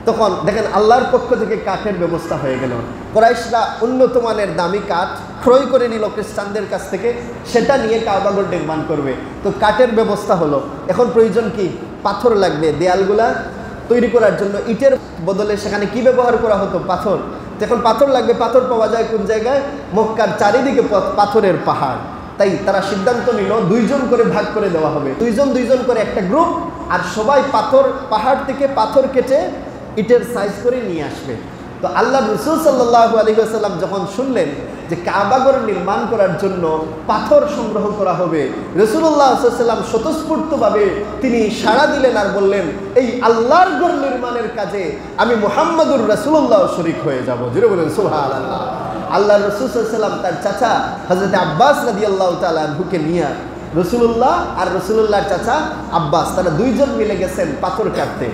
তখন দেখেন আল্লাহর পক্ষ থেকে কাঠের ব্যবস্থা হয়ে গেল। কুরাইশরা উন্নত মানের দামি কাঠ ক্রয় করে নিল খ্রিস্টানদের কাছ থেকে, সেটা নিয়ে কাবাগর নির্মাণ করবে। তো কাঠের ব্যবস্থা হলো। এখন প্রয়োজন কি? পাথর লাগবে দেয়ালগুলা তৈরি করার জন্য। ইটের বদলে সেখানে কি ব্যবহার করা হতো? পাথর। এখন পাথর লাগবে। পাথর পাওয়া যায় কোন জায়গায়? মক্কার চারিদিকে পাথরের পাহাড়। তাই তারা সিদ্ধান্ত নিল দুইজন করে ভাগ করে দেওয়া হবে, দুইজন করে একটা গ্রুপ, আর সবাই পাহাড় থেকে পাথর কেটে ইটের সাইজ করে নিয়ে আসবে। তো আল্লাহ রাসূল সাল্লাল্লাহু আলাইহি ওয়াসাল্লাম যখন শুনলেন যে কাবাগর নির্মাণ করার জন্য পাথর সংগ্রহ করা হবে, রাসূলুল্লাহ সাল্লাল্লাহু আলাইহি ওয়াসাল্লাম স্বতঃস্ফূর্তভাবে তিনি সাড়া দিলেন আর বললেন, এই আল্লাহর ঘর নির্মাণের কাজে আমি মুহাম্মদুর রাসূলুল্লাহ শরীক হয়ে যাব। জোরে বলেন সুবহানাল্লাহ। আল্লাহ রাসূল সাল্লাল্লাহু আলাইহি ওয়াসাল্লাম তার চাচা হযরত আব্বাস রাদিয়াল্লাহু তাআলা আনহুকে নিয়ে, রাসূলুল্লাহ আর রাসূলুল্লাহর চাচা আব্বাস, তারা দুইজন মিলে গেছেন পাথর কাটতে।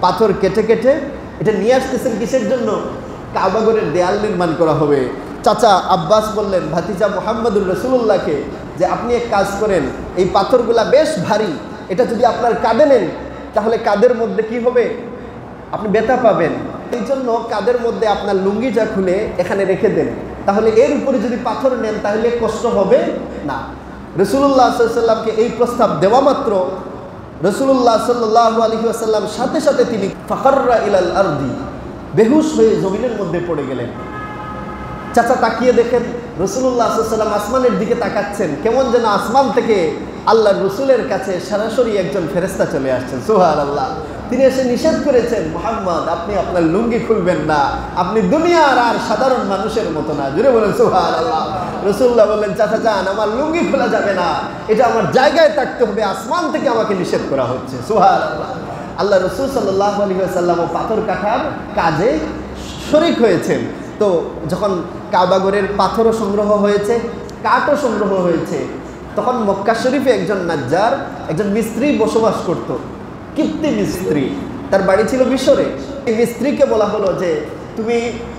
পাথর কেটে কেটে এটা নিয়ে আসতেছেন কিসের জন্য? কাবাগরের দেয়াল নির্মাণ করা হবে। চাচা আব্বাস বললেন ভাতিজা মুহাম্মদুর রাসূলুল্লাহকে যে আপনি এক কাজ করেন, এই পাথরগুলা বেশ ভারী, এটা যদি আপনার কাঁধে নেন তাহলে কাঁধের মধ্যে কি হবে? আপনি ব্যথা পাবেন। এই জন্য কাদের মধ্যে আপনার লুঙ্গিটা খুলে এখানে রেখে দেন, তাহলে এর উপরে যদি পাথর নেন তাহলে কষ্ট হবে না। রাসূলুল্লাহ সাল্লাল্লাহু আলাইহি ওয়াসাল্লামকে এই প্রস্তাব দেওয়া মাত্র রাসূলুল্লাহ সাল্লাল্লাহু আলাইহি ওয়াসাল্লাম সাথে সাথে তিনি ফাকাররা ইলাল আরদি, বেহুশ হয়ে জমিনের মধ্যে পড়ে গেলেন। চাচা তাকিয়ে দেখেন রাসূলুল্লাহ সাল্লাল্লাহু আলাইহি ওয়াসাল্লাম আসমানের দিকে তাকাচ্ছেন, কেমন যেন আসমান থেকে আল্লাহর রাসূলের কাছে সরাসরি একজন ফেরেশতা চলে আসছেন। সুবহানাল্লাহ। তিনি এসে নিষেধ করেছেন, মুহাম্মদ আপনি আপনার লুঙ্গি খুলবেন না, আপনি দুনিয়ার আর সাধারণ মানুষের মতো না। জুড়ে বলেন সুবহানাল্লাহ। রাসূলুল্লাহ বললেন, চাচা যান, আমার লুঙ্গি খোলা যাবে না, এটা আমার জায়গায় থাকতে হবে, আসমান থেকে আমাকে নিষেধ করা হচ্ছে। সুবহানাল্লাহ। আল্লাহ রাসূল সাল্লাল্লাহু আলাইহি ওয়াসাল্লাম পাথর কাটার কাজে শরীক হয়েছেন। তো যখন কাবাগরের পাথরও সংগ্রহ হয়েছে, কাঠও সংগ্রহ হয়েছে, তখন মক্কা শরীফে একজন নাজ্জার, একজন মিস্ত্রি বসবাস করত, কিপ্তি মিস্ত্রি, তার বাড়ি ছিল মিশরে। এই মিস্ত্রিকে বলা হলো যে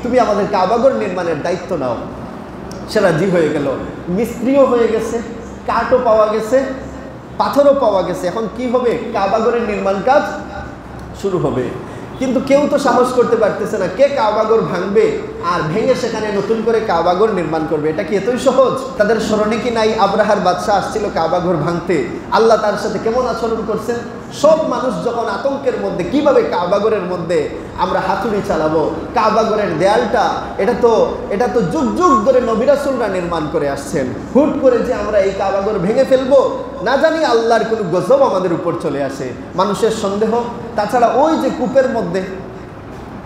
তুমি আমাদের কাবাগর নির্মাণের দায়িত্ব নাও। সে রাজি হয়ে গেল। মিস্ত্রিও হয়ে গেছে, কাঠও পাওয়া গেছে, পাথরও পাওয়া গেছে। এখন কি হবে? কাবাগরের নির্মাণ কাজ শুরু হবে। কিন্তু কেউ তো সাহস করতে পারতেছে না, কে কাবাগর ভাঙবে আর ভেঙে সেখানে নতুন করে কাবাগর নির্মাণ করবে? এটা কি এতই সহজ? তাদের স্মরণে কি নাই আব্রাহার বাদশা আসছিল কাবাগর ভাঙতে, আল্লাহ তার সাথে কেমন আচরণ করছেন? সব মানুষ যখন আতঙ্কের মধ্যে, কিভাবে কাবাগরের মধ্যে আমরা হাতুড়ি চালাবো, কাবাগরের দেয়ালটা এটা তো যুগ যুগ ধরে নবী রাসূলরা নির্মাণ করে আসছেন, হুট করে যে আমরা এই কাবাগর ভেঙে ফেলবো, না জানি আল্লাহর কোনো গজব আমাদের উপর চলে আসে। মানুষের সন্দেহ। তাছাড়া ওই যে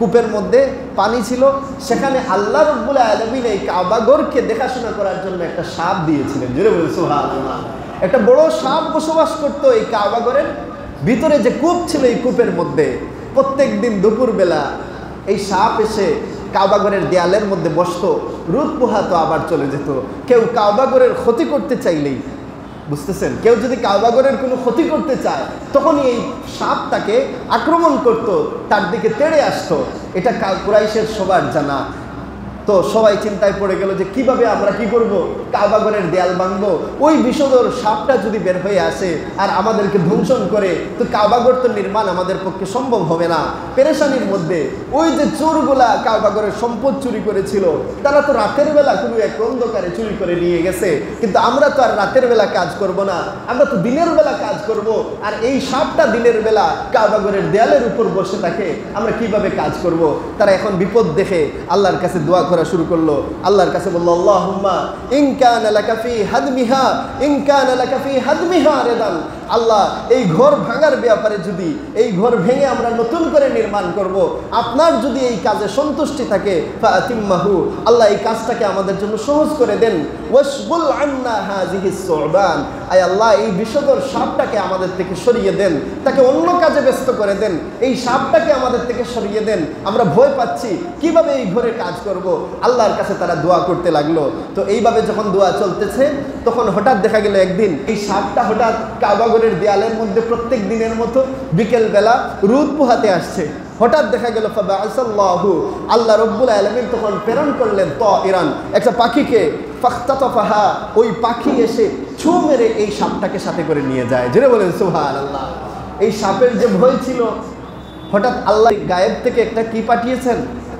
কূপের মধ্যে পানি ছিল, সেখানে আল্লাহ রাব্বুল আলামিন এই কাবাগরকে দেখাশোনা করার জন্য একটা সাপ দিয়েছিলেন। জোরে বলে সুবহানাল্লাহ। একটা বড় সাপ বসবাস করতো এই কাবাগরের ভিতরে। যে কূপ ছিল, এই কূপের মধ্যে প্রত্যেক দিন দুপুরবেলা এই সাপ এসে কাবাগরের দেয়ালের মধ্যে বসতো, রোদ পোহাতো, আবার চলে যেত। কেউ কাবাগরের ক্ষতি করতে চাইলেই, বুঝতেছেন, কেউ যদি কাবাগরের কোনো ক্ষতি করতে চায়, তখনই এই সাপ তাকে আক্রমণ করত, তার দিকে তেড়ে আসতো। এটা কুরাইশের সবার জানা। তো সবাই চিন্তায় পড়ে গেল যে কিভাবে আমরা কি করব, কাবাগরের দেয়াল ভাঙবো। ওই বিষধর সাপটা যদি বের হয়ে আসে আর আমাদেরকে ধ্বংসন করে, তো কাবাগর তো নির্মাণ আমাদের পক্ষে সম্ভব হবে না। পেরেশানির মধ্যে ওই যে চোরগুলা কাবাগরের সম্পদ চুরি করেছিল, তারা তো রাতের বেলা কোনো এক অন্ধকারে চুরি করে নিয়ে গেছে, কিন্তু আমরা তো আর রাতের বেলা কাজ করব না, আমরা তো দিনের বেলা কাজ করব। আর এই সাপটা দিনের বেলা কাবাগরের দেয়ালের উপর বসে থাকে, আমরা কিভাবে কাজ করব? তারা এখন বিপদ দেখে আল্লাহর কাছে দোয়া করা শুরু করলো। আল্লাহর কাছে বলল, আল্লাহুম্মা ইন কানা লাকা ফি হাদমিহা রিদান। আল্লাহ, এই ঘর ভাঙার ব্যাপারে যদি, এই ঘর ভেঙে আমরা নতুন করে নির্মাণ করব, আপনার যদি এই কাজে সন্তুষ্টি থাকে, ফাআতিম্মাহু, আল্লাহ এই কাজটাকে আমাদের জন্য সহজ করে দেন। ওয়াশবুল আন্না হাযিহিস সুবান, আয় আল্লাহ এই বিষধর সাপটাকে আমাদের থেকে সরিয়ে দেন, তাকে অন্য কাজে ব্যস্ত করে দেন, এই সাপটাকে আমাদের থেকে সরিয়ে দেন, আমরা ভয় পাচ্ছি, কিভাবে এই ঘরে কাজ করব? আল্লাহর কাছে তারা দোয়া করতে লাগলো। তো এইভাবে যখন দোয়া চলতেছে, তখন হঠাৎ দেখা গেল একদিন এই সাপটা হঠাৎ কাবাগরের দেয়ালের মধ্যে প্রত্যেক দিনের মতো বিকেল বেলা রোদ পোহাতে আসছে। হঠাৎ দেখা গেল ফাবাআসাল্লাহু, আল্লাহ রাব্বুল আলামিন তখন প্রেরণ করলেন তাইরান, একটা পাখিকে, ফাখতাতাফাহা, ওই পাখি এসে ছু মেরে এই সাপটাকে সাথে করে নিয়ে যায়। জেনে বলেন সুবহানাল্লাহ। এই সাপের যে ভয় ছিল, হঠাৎ আল্লাহ গায়েব থেকে একটা কি পাঠিয়েছেন?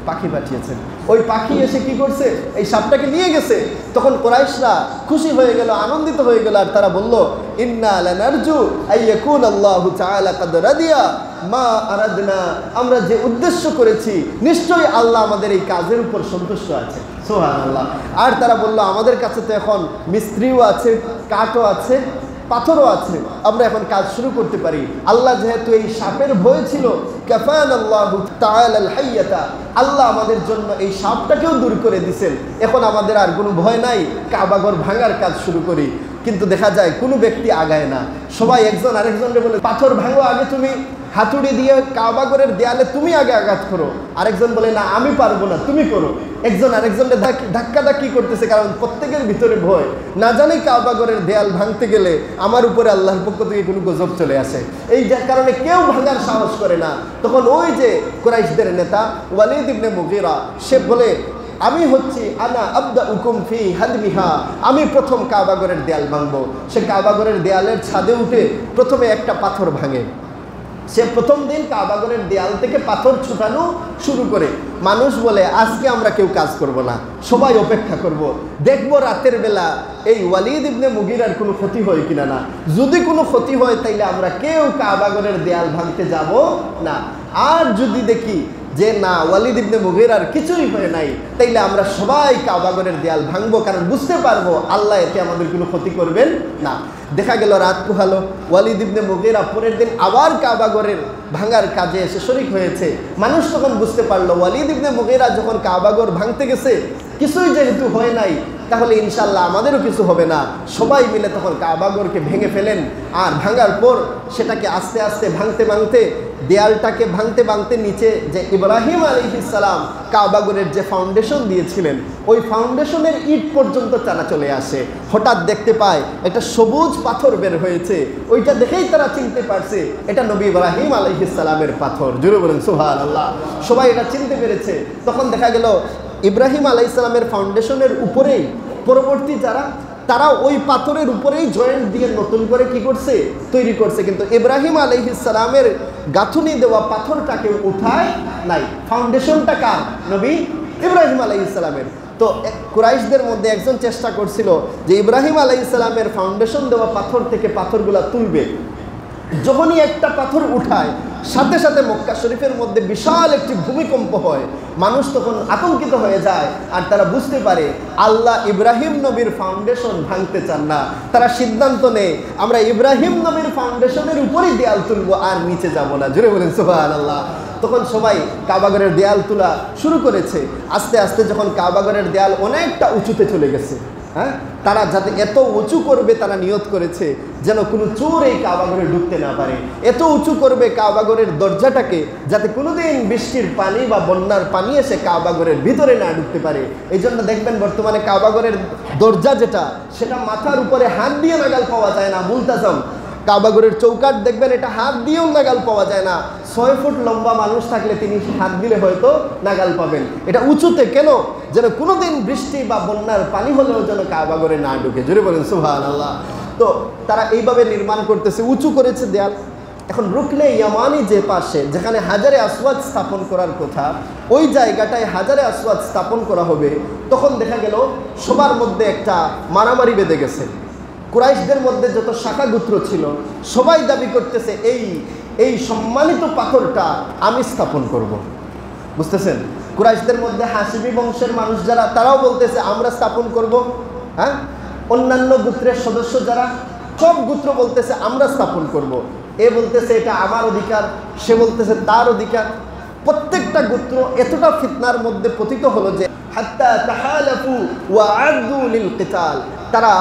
পাখি পাঠিয়েছেন। ওই পাখি এসে কি করছে? এই সাপটাকে নিয়ে গেছে। তখন কুরাইশরা খুশি হয়ে গেল, আনন্দিত হয়ে গেল, আর তারা বলল, ইন্না লানারজু আইয়াকুন আল্লাহু তাআলা কাদ রাদিয়া মা আরাদনা, আমরা যে উদ্দেশ্য করেছি, নিশ্চয়ই আল্লাহ আমাদের এই কাজের উপর সন্তুষ্ট আছে। সুবহানাল্লাহ। আর তারা বলল, আমাদের কাছে তো এখন মিস্ত্রিও আছে, কাঠও আছে, পাথরও আছে, আমরা এখন কাজ শুরু করতে পারি। আল্লাহ যেহেতু এই সাপের ভয় ছিল, কাফানাল্লাহু তাআলা আল হাইয়াতা, আল্লাহ আমাদের জন্য এই সাপটাকেও দূর করে দিয়েছেন, এখন আমাদের আর কোনো ভয় নাই, কাবাগর ভাঙার কাজ শুরু করি। কিন্তু দেখা যায় কোনো ব্যক্তি আগায় না, সবাই একজন আরেকজনকে বলে, পাথর ভাঙো আগে তুমি, হাতুড়ি দিয়ে কাবাগরের দেয়ালে তুমি আগে আঘাত করো। আরেকজন বলে, না আমি পারবো না, তুমি করো। একজন আরেকজনকে ধাক্কাধাক্কি করতেছে, কারণ প্রত্যেকের ভিতরে ভয়, না জানি কাবাগরের দেয়াল ভাঙতে গেলে আমার উপরে আল্লাহর পক্ষ থেকে কোনো গজব চলে আসে। এই কারণে কেউ ভাঙার সাহস করে না। তখন ওই যে কুরাইশদের নেতা ওয়ালিদ ইবনে মুগীরা, সে বলে, আমি হচ্ছি আনা আবদাউকুম ফি হাদমিহা, আমি প্রথম কাবাগরের দেয়াল ভাঙবো। সে কাবাগরের দেয়ালের ছাদে উঠে প্রথমে একটা পাথর ভাঙে। সে প্রথম দিন কাবাগরের দেয়াল থেকে পাথর ছুটানো শুরু করে। মানুষ বলে আজকে আমরা কেউ কাজ করব না, সবাই অপেক্ষা করব, দেখব রাতের বেলা এই ওয়ালিদ ইবনে মুগিরার কোনো ক্ষতি হয় কিনা। না, যদি কোনো ক্ষতি হয় তাইলে আমরা কেউ কাবাগরের দেয়াল ভাঙতে যাব না। আর যদি দেখি যে না ওয়ালিদ ইবনে মুগিরার কিছুই হয় নাই, তাইলে আমরা সবাই কাবাগরের দেয়াল ভাঙবো, কারণ বুঝতে পারবো আল্লাহ এতে আমাদের কোনো ক্ষতি করবেন না। দেখা গেল রাত পোহালো, ওয়ালিদ ইবনে মুগিরা পরের দিন আবার কাবাগরের ভাঙার কাজে এসে শরিক হয়েছে। মানুষ তখন বুঝতে পারলো ওয়ালিদ ইবনে মুগিরা যখন কাবাগর ভাঙতে গেছে কিছুই যেহেতু হয় নাই, তাহলে ইনশাল্লাহ আমাদেরও কিছু হবে না। সবাই মিলে তখন কাবাগরকে ভেঙে ফেলেন। আর ভাঙার পর সেটাকে আস্তে আস্তে ভাঙতে ভাঙতে, দেয়ালটাকে ভাঙতে ভাঙতে নিচে যে ইব্রাহিম আলাইহিস সালাম কাবাগরের যে ফাউন্ডেশন দিয়েছিলেন ওই ফাউন্ডেশনের ইট পর্যন্ত তারা চলে আসে। হঠাৎ দেখতে পায় একটা সবুজ পাথর বের হয়েছে। ওইটা দেখেই তারা চিনতে পারছে এটা নবী ইব্রাহিম আলাইহিস সালামের পাথর। জোরে বলেন সুবহানাল্লাহ। সবাই এটা চিনতে পেরেছে। তখন দেখা গেল ইব্রাহিম আলাইহিস সালামের ফাউন্ডেশনের উপরেই পরবর্তী তারা ওই পাথরের উপরেই জয়েন্ট দিয়ে নতুন করে কি করছে, তৈরি করছে। কিন্তু ইব্রাহিম আলাইহিস সালামের গাঁথুনি দেওয়া পাথরটাকে উঠায় নাই। ফাউন্ডেশনটা কার? নবী ইব্রাহিম আলাইহিস সালামের। তো কুরাইশদের মধ্যে একজন চেষ্টা করছিল যে ইব্রাহিম আলাইহিস সালামের ফাউন্ডেশন দেওয়া পাথর থেকে পাথরগুলা তুলবে। যখনই একটা পাথর উঠায় সাথে সাথে মক্কা শরীফের মধ্যে বিশাল একটি ভূমিকম্প হয়। মানুষ তখন আতঙ্কিত হয়ে যায় আর তারা বুঝতে পারে আল্লাহ ইব্রাহিম নবীর ফাউন্ডেশন ভাঙতে চান না। তারা সিদ্ধান্ত নেয় আমরা ইব্রাহিম নবীর ফাউন্ডেশনের উপরেই দেয়াল তুলবো, আর নিচে যাব না। জোরে বলেন সুবহানাল্লাহ। তখন সবাই কাবাগরের দেয়াল তোলা শুরু করেছে। আস্তে আস্তে যখন কাবাগরের দেয়াল অনেকটা উঁচুতে চলে গেছে, হ্যাঁ, তারা যাতে এত উঁচু করবে তারা নিয়ত করেছে যেন কোনো চোর এই কাবাগরে ঢুকতে না পারে। এত উঁচু করবে কাবাগরের দরজাটাকে যাতে কোনোদিন বৃষ্টির পানি বা বন্যার পানি এসে কাবাগরের ভিতরে না ঢুকতে পারে। এই জন্য দেখবেন বর্তমানে কাবাগরের দরজা সেটা মাথার উপরে হাত দিয়ে নাগাল পাওয়া যায় না। মুলতাজাম কাবাগরের চৌকাঠ দেখবেন এটা হাত দিয়েও নাগাল পাওয়া যায় না। 6 ফুট লম্বা মানুষ থাকলে তিনি হাত দিলে হয়তো নাগাল পাবেন। এটা উঁচুতে কেন? যেন কোনোদিন বৃষ্টি বা বন্যার পানি হলেও যেন কাবাগরে না ঢুকে। জোরে বলেন সুবহানাল্লাহ। তো তারা এইভাবে নির্মাণ করতেছে, উঁচু করেছে দেয়াল। এখন রুকনে ইয়ামানি যে পাশে যেখানে হাজারে আসওয়াদ স্থাপন করার কথা, ওই জায়গাটায় হাজারে আসওয়াদ স্থাপন করা হবে। তখন দেখা গেল সবার মধ্যে একটা মারামারি বেঁধে গেছে। কুরাইশদের মধ্যে যত শাখা গোত্র ছিল সবাই দাবি করতেছে এই সম্মানিত পাথরটা আমি স্থাপন করব। বুঝতেছেন? কুরাইশদের মধ্যে হাসিবি বংশের মানুষ যারা তারাও বলতেছে আমরা স্থাপন করব। হ্যাঁ, অন্যান্য গোত্রের সদস্য যারা সব গোত্র বলতেছে আমরা স্থাপন করব। এ বলতেছে এটা আমার অধিকার, সে বলতেছে তার অধিকার। প্রত্যেকটা গোত্র এতটা ফিতনার মধ্যে পতিত হলো যে হাত্তা তাহালাফু ওয়া আদু লিল কিতাল, তারা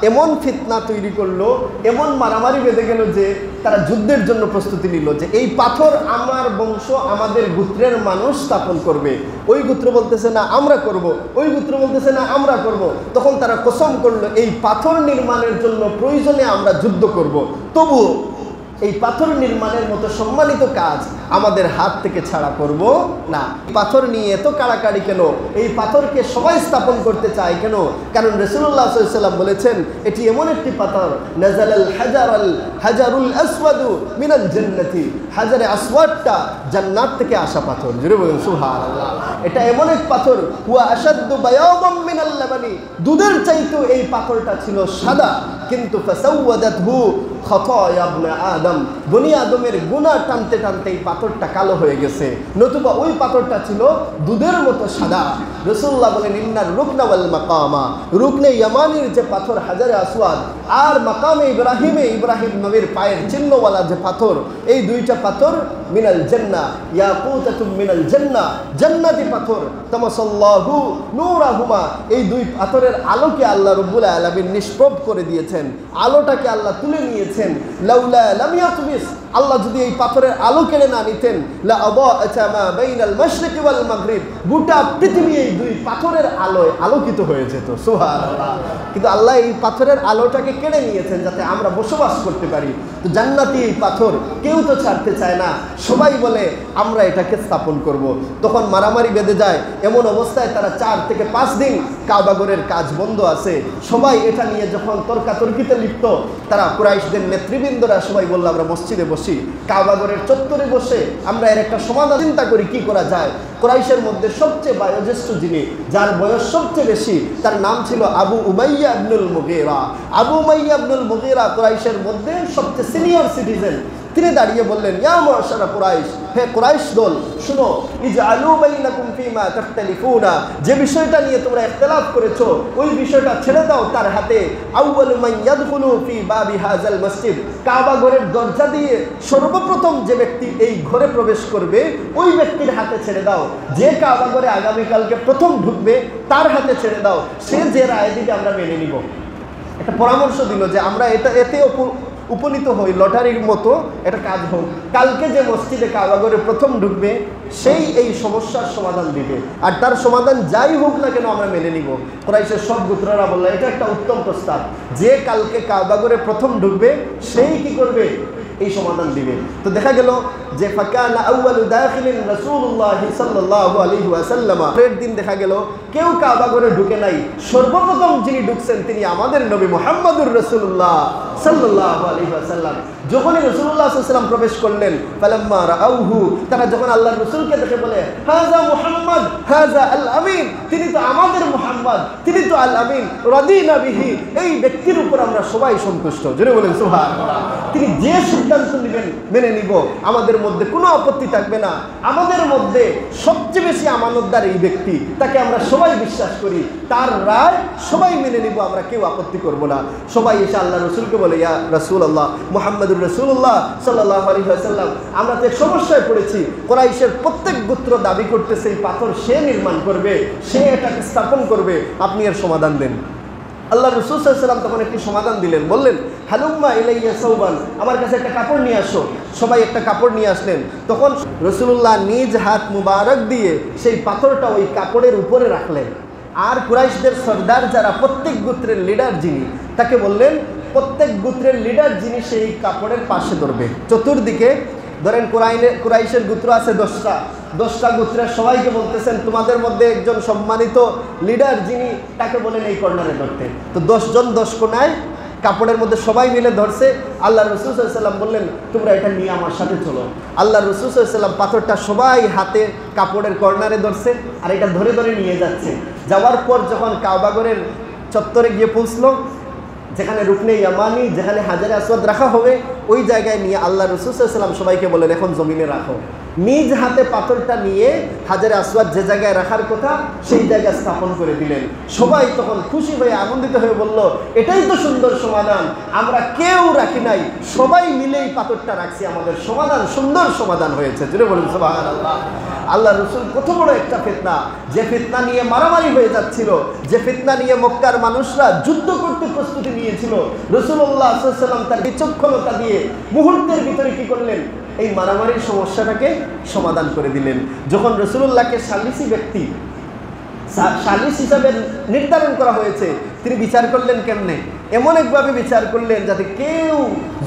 এমন ফিতনা তৈরি করলো, এমন মারামারি বেঁধে গেল যে তারা যুদ্ধের জন্য প্রস্তুতি নিল যে এই পাথর আমার বংশ আমাদের গোত্রের মানুষ স্থাপন করবে। ওই গোত্র বলতেছে না আমরা করব, ওই গোত্র বলতেছে না আমরা করব। তখন তারা কসম করলো এই পাথর নির্মাণের জন্য প্রয়োজনে আমরা যুদ্ধ করব, তবু এই পাথর নির্মাণের মতো সম্মানিত কাজ আমাদের হাত থেকে ছাড়া করব না। পাথর নিয়ে এত কাড়াকাড়ি কেন? এই পাথরকে সবাই স্থাপন করতে চায় কেন? কারণ রাসূলুল্লাহ সাল্লাল্লাহু আলাইহি ওয়াসাল্লাম বলেছেন এটি এমন একটি পাথর, নাযালাল হাজারুল আসওয়াদু মিনাল জান্নাতি, হাজারে আসওয়াদটা জান্নাত থেকে আসা পাথর। জোরে বলুন সুবহানাল্লাহ। এটা এমন এক পাথর, হুয়া আশাদ্দু বায়াদাম মিনাল লাবানি, দুধের চাইতেও এই পাথরটা ছিল সাদা, কিন্তু ফাসাওয়াদাতহু খাতায়া ইবনে আদম, বনি আদমের গুনাহ টানতে টানতে এই পাথরটা কালো হয়ে গেছে, নতুবা ওই পাথরটা ছিল দুধের মতো সাদা। রাসূলুল্লাহ বলেন ইন্নার রুকনা ওয়াল মাকামা, রুকনে ইয়ামানির যে পাথর হাজারে আসওয়াদ আর মাকামে ইব্রাহিম নবীর পায়ের চিহ্নওয়ালা যে পাথর, এই দুইটা পাথর মিনাল জান্নাহ, ইয়াকুতাতুম মিনাল জান্নাহ, জান্নাতি পাথর, তামাসাল্লাহু নূরাহুমা, এই দুই পাথরের আলোকে আল্লাহ রাব্বুল আলামিন নিষ্প্রভ করে দিয়েছেন, আলোটাকে আল্লাহ তুলে নিয়েছেন। লাউলা লাম ইয়াতমিস, আল্লাহ যদি এই পাথরের আলো কেড়ে না নিতেন, লা আদাআতা মা বাইনাল মাশরিকি ওয়াল মাগরিব, গোটা পৃথিবী এই দুই পাথরের আলোয় আলোকিত হয়ে যেত। সুবহানাল্লাহ। কিন্তু আল্লাহ এই পাথরের আলোটাকে কেড়ে নিয়েছেন যাতে আমরা বসবাস করতে পারি। তো জান্নাতি এই পাথর কেউ তো ছাড়তে চায় না, সবাই বলে আমরা এটাকে স্থাপন করব। তখন মারামারি বেঁধে যায়। এমন অবস্থায় তারা 4 থেকে 5 দিন কাবাগরের কাজ বন্ধ আছে। সবাই এটা নিয়ে যখন তর্কাতর্কিতে লিপ্ত, তারা কুরাইশদের নেতৃবৃন্দরা সবাই বলল আমরা মসজিদে বসি, কাবাগরের চত্বরে বসে আমরা এর একটা সমাধান চিন্তা করি কি করা যায়। কুরাইশের মধ্যে সবচেয়ে বয়োজ্যেষ্ঠ যিনি, যার বয়স সবচেয়ে বেশি, তার নাম ছিল আবু উমাইয়া ইবনুল মুগীরা। আবু উমাইয়া ইবনুল মুগীরা কুরাইশের মধ্যে সবচেয়ে সিনিয়র সিটিজেন। তিনি দাঁড়িয়ে বললেন, ইয়া মুআশশারা কুরাইশ, হে কুরাইশ দল, শুনো, ইজআলু বাইনাকুম ফীমা তাখতালিফুনা, যে বিষয়টা নিয়ে তোমরা ইখতিলাফ করেছো ওই বিষয়টা ছেড়ে দাও তার হাতে। আউয়ালু মান ইয়াদখুলু ফী বাবি হাযাল মসজিদ, কাবা ঘরের দরজা দিয়ে সর্বপ্রথম যে ব্যক্তি এই ঘরে প্রবেশ করবে ওই ব্যক্তির হাতে ছেড়ে দাও। যে কাবা ঘরে আগামীকালকে প্রথম ঢুকবে তার হাতে ছেড়ে দাও, সে যে রায় দিবে আমরা মেনে নিব। একটা পরামর্শ দিল যে আমরা এতে উপনীত হই, লটারির মতো এটা কাজ হোক, কালকে যে মসজিদে কাবাগরে প্রথম ঢুকবে সেই এই সমস্যার সমাধান দিবে, আর তার সমাধান যাই হোক না কেন আমরা মেনে নিব। কুরাইশের সব গোত্ররা বলল এটা একটা উত্তম প্রস্তাব, যে কালকে কাবাগরে প্রথম ঢুকবে সেই কি করবে, এই সমাধান দিবে। তো দেখা গেল যে ফাকানা আউয়ালু দাখিলিন রাসূলুল্লাহ সাল্লাল্লাহু আলাইহি ওয়াসাল্লাম, পরের দিন দেখা গেল কেউ কাবা ঘরে ঢুকে নাই, সর্বপ্রথম যিনি ঢুকছেন তিনি আমাদের নবী মুহাম্মদুর রাসূলুল্লাহ সাল্লাল্লাহু আলাইহি ওয়াসাল্লাম। যখনই রাসূলুল্লাহ সাল্লাল্লাহু আলাইহি ওয়াসাল্লাম প্রবেশ করলেন, ফালাম্মা রাআউহু, তারা যখন আল্লাহর রাসূলকে দেখে বলে হাযা মুহাম্মদ হাযা আল আমিন, তিনি তো আমাদের মুহাম্মদ, তিনি তো আল আমিন, রাদিনা বিহি, এই ব্যক্তির উপর আমরা সবাই সন্তুষ্ট। জোরে বলেন সুবহানাল্লাহ। তিনি যে সিদ্ধান্ত নেবেন মেনে নিব, আমাদের মধ্যে কোনো আপত্তি থাকবে না। আমাদের মধ্যে সবচেয়ে বেশি আমানতদার এই ব্যক্তি, তাকে আমরা সবাই বিশ্বাস করি, তার রায় সবাই মেনে নিব, আমরা কেউ আপত্তি করব না। সবাই এসে আল্লাহ রসুলকে বলে, ইয়া রাসূলুল্লাহ মুহাম্মদুর রাসূলুল্লাহ সাল্লাল্লাহু আলাইহি ওয়াসাল্লাম, আমরা তো এক সমস্যায় পড়েছি। কুরাইশের প্রত্যেক গোত্র দাবি করতেছে এই পাথর সে নির্মাণ করবে, সে এটাকে স্থাপন করবে, আপনি এর সমাধান দেন। আল্লাহ রাসূল সাল্লাল্লাহু আলাইহি ওয়াসাল্লাম তখন একটি সমাধান দিলেন, বললেন হালুম্মা ইলাইয়া সাওবান, আমার কাছে একটা কাপড় নিয়ে আসো। সবাই একটা কাপড় নিয়ে আসলেন। তখন রাসূলুল্লাহ নিজ হাত মুবারক দিয়ে সেই পাথরটা ওই কাপড়ের উপরে রাখলেন। আর কুরাইশদের সর্দার যারা, প্রত্যেক গোত্রের লিডার যিনি, তাকে বললেন প্রত্যেক গোত্রের লিডার যিনি সেই কাপড়ের পাশে ধরবে। চতুর্দিকে ধরেন কুরাইশের গোত্র আছে 10টা গোত্রের সবাইকে বলতেছেন তোমাদের মধ্যে একজন সম্মানিত লিডার যিনি, তাকে বলেন এই কর্নারে ধরতে। তো 10 জন 10 কোণায় কাপড়ের মধ্যে সবাই মিলে ধরছে। আল্লাহ রাসূল সাল্লাল্লাহু আলাইহি ওয়াসাল্লাম বললেন তোমরা এটা নিয়ে আমার সাথে চলো। আল্লাহ রাসূল সাল্লাল্লাহু আলাইহি ওয়াসাল্লাম পাথরটা সবাই হাতে কাপড়ের কর্নারে ধরছে আর এটা ধরে ধরে নিয়ে যাচ্ছে। যাওয়ার পর যখন কাবাগরের চত্বরে গিয়ে পৌঁছলো, যেখানে রুকনে ইয়ামানি, যেখানে হাজারে আসওয়াদ রাখা হবে, ওই জায়গায় নিয়ে আল্লাহ রাসূল সাল্লাল্লাহু আলাইহি ওয়াসাল্লাম সবাইকে বলেন এখন জমিনে রাখো। নিজ হাতে পাথরটা নিয়ে হাজারে আসওয়াদ যে জায়গায় রাখার কথা সেই জায়গায় স্থাপন করে দিলেন। সবাই তখন খুশি হয়ে আনন্দিত হয়ে বলল এটাই তো সুন্দর সমাধান, আমরা কেউ রাখি নাই, সবাই মিলেই পাথরটা রাখছি, আমাদের সমাধান সুন্দর সমাধান হয়েছে। জুড়ে বলুন সুবহানাল্লাহ। আল্লাহ রাসূল কত বড় একটা ফিতনা, যে ফিতনা নিয়ে মারামারি হয়ে যাচ্ছিল, যে ফিতনা নিয়ে মক্কার মানুষরা যুদ্ধ করতে প্রস্তুতি নিয়েছিল, রাসূলুল্লাহ সাল্লাল্লাহু আলাইহি ওয়াসাল্লাম তার বিচক্ষণতা দিয়ে মুহূর্তের ভিতরে কি করলেন, এই মারামারির সমস্যাটাকে সমাধান করে দিলেন। যখন রাসূলুল্লাহকে সালিসি ব্যক্তি, সালিস হিসাবে নির্ধারণ করা হয়েছে, তিনি বিচার করলেন কেমনে, এমন একভাবে বিচার করলেন যাতে কেউ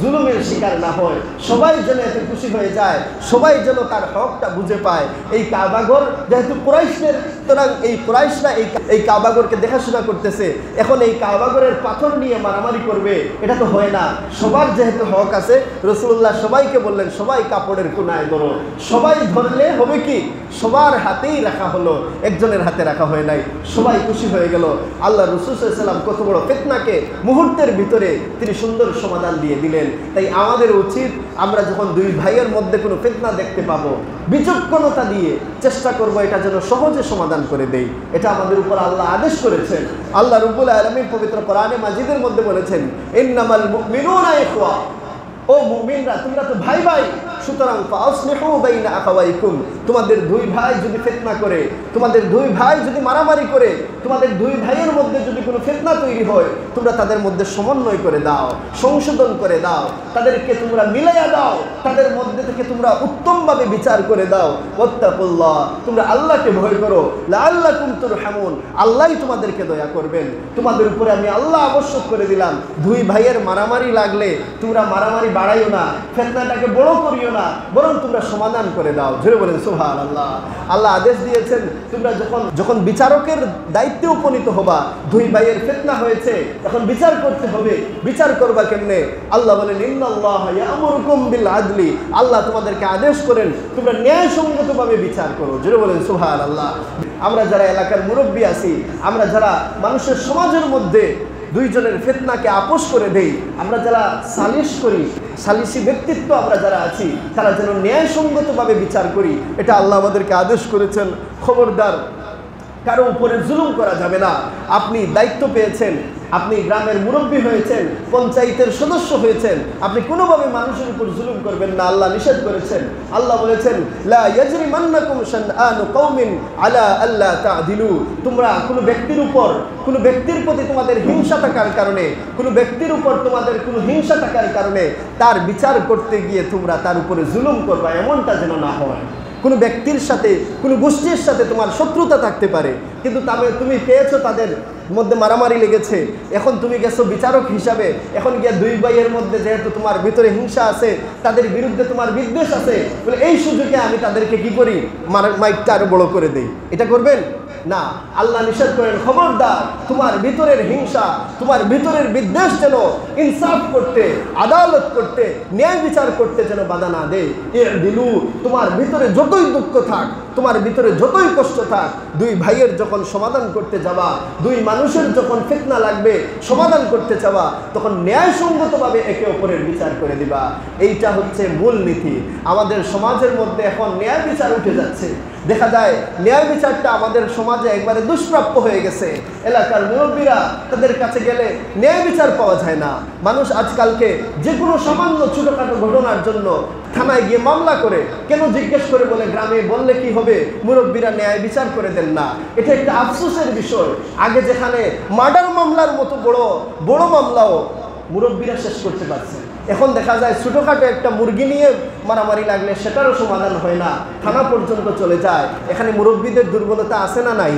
জুলুমের শিকার না হয়, সবাই যেন এতে খুশি হয়ে যায়, সবাই যেন তার হকটা বুঝে পায়। এই কাবাগর যেহেতু কুরাইশদের, সুতরাং এই কুরাইশরা এই কাবাগরকে দেখাশোনা করতেছে, এখন এই কাবাগরের পাথর নিয়ে মারামারি করবে, এটা তো হয় না। সবার যেহেতু হক আছে, রাসূলুল্লাহ সবাইকে বললেন সবাই কাপড়ের কোনায় ধরো। সবাই ধরলে হবে কি, সবার হাতেই রাখা হলো, একজনের হাতে রাখা হয় নাই। সবাই খুশি হয়ে গেল। আল্লাহ রাসূল সাল্লাল্লাহু আলাইহি ওয়াসাল্লাম কত বড় ফিতনাকে মুহূর্তের ভিতরে তিনি সুন্দর সমাধান দিয়ে দিলেন। তাই আমাদের উচিত আমরা যখন দুই ভাইয়ের মধ্যে কোনো ফিতনা দেখতে পাবো, বিচক্ষণতা দিয়ে চেষ্টা করব এটা যেন সহজে সমাধান করে দেই। এটা আমাদের উপর আল্লাহ আদেশ করেছেন। আল্লাহ রাব্বুল আলামিন পবিত্র কোরআনে মাজিদের মধ্যে বলেছেন ইন্নামাল মুমিনুনা ইখওয়া, ও মুমিনরা তোমরা তো ভাই ভাই, সুতরাং ফাসলিহু বাইনা আখাওয়াইকুম, তোমাদের দুই ভাই যদি ফিতনা করে, তোমাদের দুই ভাই যদি মারামারি করে, তোমাদের দুই ভাইয়ের মধ্যে যদি কোনো ফিতনা তৈরি হয়, তোমরা তাদের মধ্যে সমন্বয় করে দাও, সংশোধন করে দাও, তাদেরকে তোমরা মিলাইয়া দাও, তাদের মধ্যে থেকে তোমরা উত্তমভাবে বিচার করে দাও। ওয়াত্তাকুল্লাহ, তোমরা আল্লাহকে ভয় করো, লাআল্লাকুম তুরহামুন, আল্লাহই তোমাদেরকে দয়া করবেন। তোমাদের উপরে আমি আল্লাহ আবশ্যক করে দিলাম, দুই ভাইয়ের মারামারি লাগলে তোমরা মারামারি বাড়াইও না, ফিতনাটাকে বড় করিও না, না, বরং তোমরা সমাধান করে দাও। জোরে বলেন সুবহানাল্লাহ। আল্লাহ আদেশ দিয়েছেন তোমরা যখন বিচারকের দায়িত্বে উপনীত হবা, দুই ভাইয়ের ফিতনা হয়েছে, এখন বিচার করতে হবে, বিচার করবা কেমনে? আল্লাহ বলেন ইন্নাল্লাহা ইয়ামুরুকুম বিল আদলি, আল্লাহ তোমাদেরকে আদেশ করেন তোমরা ন্যায়সঙ্গতভাবে বিচার করো। জোরে বলেন সুবহানাল্লাহ। আমরা যারা এলাকার মুরব্বী আছি, আমরা যারা মানুষের সমাজের মধ্যে দুইজনের ফিতনাকে আপোষ করে দেই, আমরা যারা সালিশ করি, সালিশি ব্যক্তিত্ব আমরা যারা আছি, তারা যেন ন্যায়সঙ্গতভাবে বিচার করি, এটা আল্লাহ আমাদেরকে আদেশ করেছেন। খবরদার, কারো উপরে জুলুম করা যাবে না। আপনি দায়িত্ব পেয়েছেন, আপনি গ্রামের মুরব্বী হয়েছেন, পঞ্চায়েতের সদস্য হয়েছেন, আপনি কোনোভাবে মানুষের উপর জুলুম করবেন না, আল্লাহ নিষেধ করেছেন। আল্লাহ বলেছেন লা ইয়াজরিমান্নাকুম শানআনু কওমিন আলা আল্লা তা'দিলু, তোমরা কোনো ব্যক্তির উপর, কোনো ব্যক্তির প্রতি তোমাদের হিংসা থাকার কারণে, কোনো ব্যক্তির উপর তোমাদের কোনো হিংসা থাকার কারণে তার বিচার করতে গিয়ে তোমরা তার উপরে জুলুম করবা, এমনটা যেন না হয়। কোনো ব্যক্তির সাথে, কোনো গোষ্ঠীর সাথে তোমার শত্রুতা থাকতে পারে, কিন্তু তুমি পেয়েছো তাদের মধ্যে মারামারি লেগেছে, এখন তুমি গেছো বিচারক হিসাবে, এখন গিয়ে দুই ভাইয়ের মধ্যে যেহেতু তোমার ভিতরে হিংসা আছে, তাদের বিরুদ্ধে তোমার বিদ্বেষ আছে, বলে এই সুযোগে আমি তাদেরকে কি করি, মাইকটা আরো বড় করে দেই। এটা করবেন না, আল্লাহ নিষেধ করেন খবরদার তোমার ভিতরের হিংসা, তোমার ভিতরের বিদ্বেষ যেন ইনসাফ করতে, আদালত করতে, ন্যায় বিচার করতে যেন বাধা না দেয়। ইদিলু, তোমার ভিতরে যতই দুঃখ থাক, তোমার ভিতরে যতই কষ্ট থাক, দুই ভাইয়ের যখন সমাধান করতে যাবা, দুই মানুষের যখন ফিতনা লাগবে সমাধান করতে যাবা, তখন ন্যায়সঙ্গতভাবে একে অপরের বিচার করে দিবা। এইটা হচ্ছে মূল নীতি। আমাদের সমাজের মধ্যে এখন ন্যায় বিচার উঠে যাচ্ছে, দেখা যায় ন্যায় বিচারটা আমাদের সমাজে একবারে দুষ্প্রাপ্য হয়ে গেছে। এলাকার মুরব্বীরা, তাদের কাছে গেলে ন্যায় বিচার পাওয়া যায় না। মানুষ আজকালকে যে কোনো সামান্য ছোটখাটো ঘটনার জন্য থানায় গিয়ে মামলা করে, কেন জিজ্ঞেস করে বলে গ্রামে বললে কি হবে, মুরব্বীরা ন্যায় বিচার করে দেন না। এটা একটা আফসোসের বিষয়। আগে যেখানে মার্ডার মামলার মতো বড় বড় মামলাও মুরব্বীরা শেষ করতে পারছে, এখন দেখা যায় ছোটোখাটো একটা মুরগি নিয়ে মারামারি লাগলে সেটারও সমাধান হয় না, থানা পর্যন্ত চলে যায়। এখানে মুরব্বীদের দুর্বলতা আছে না নাই?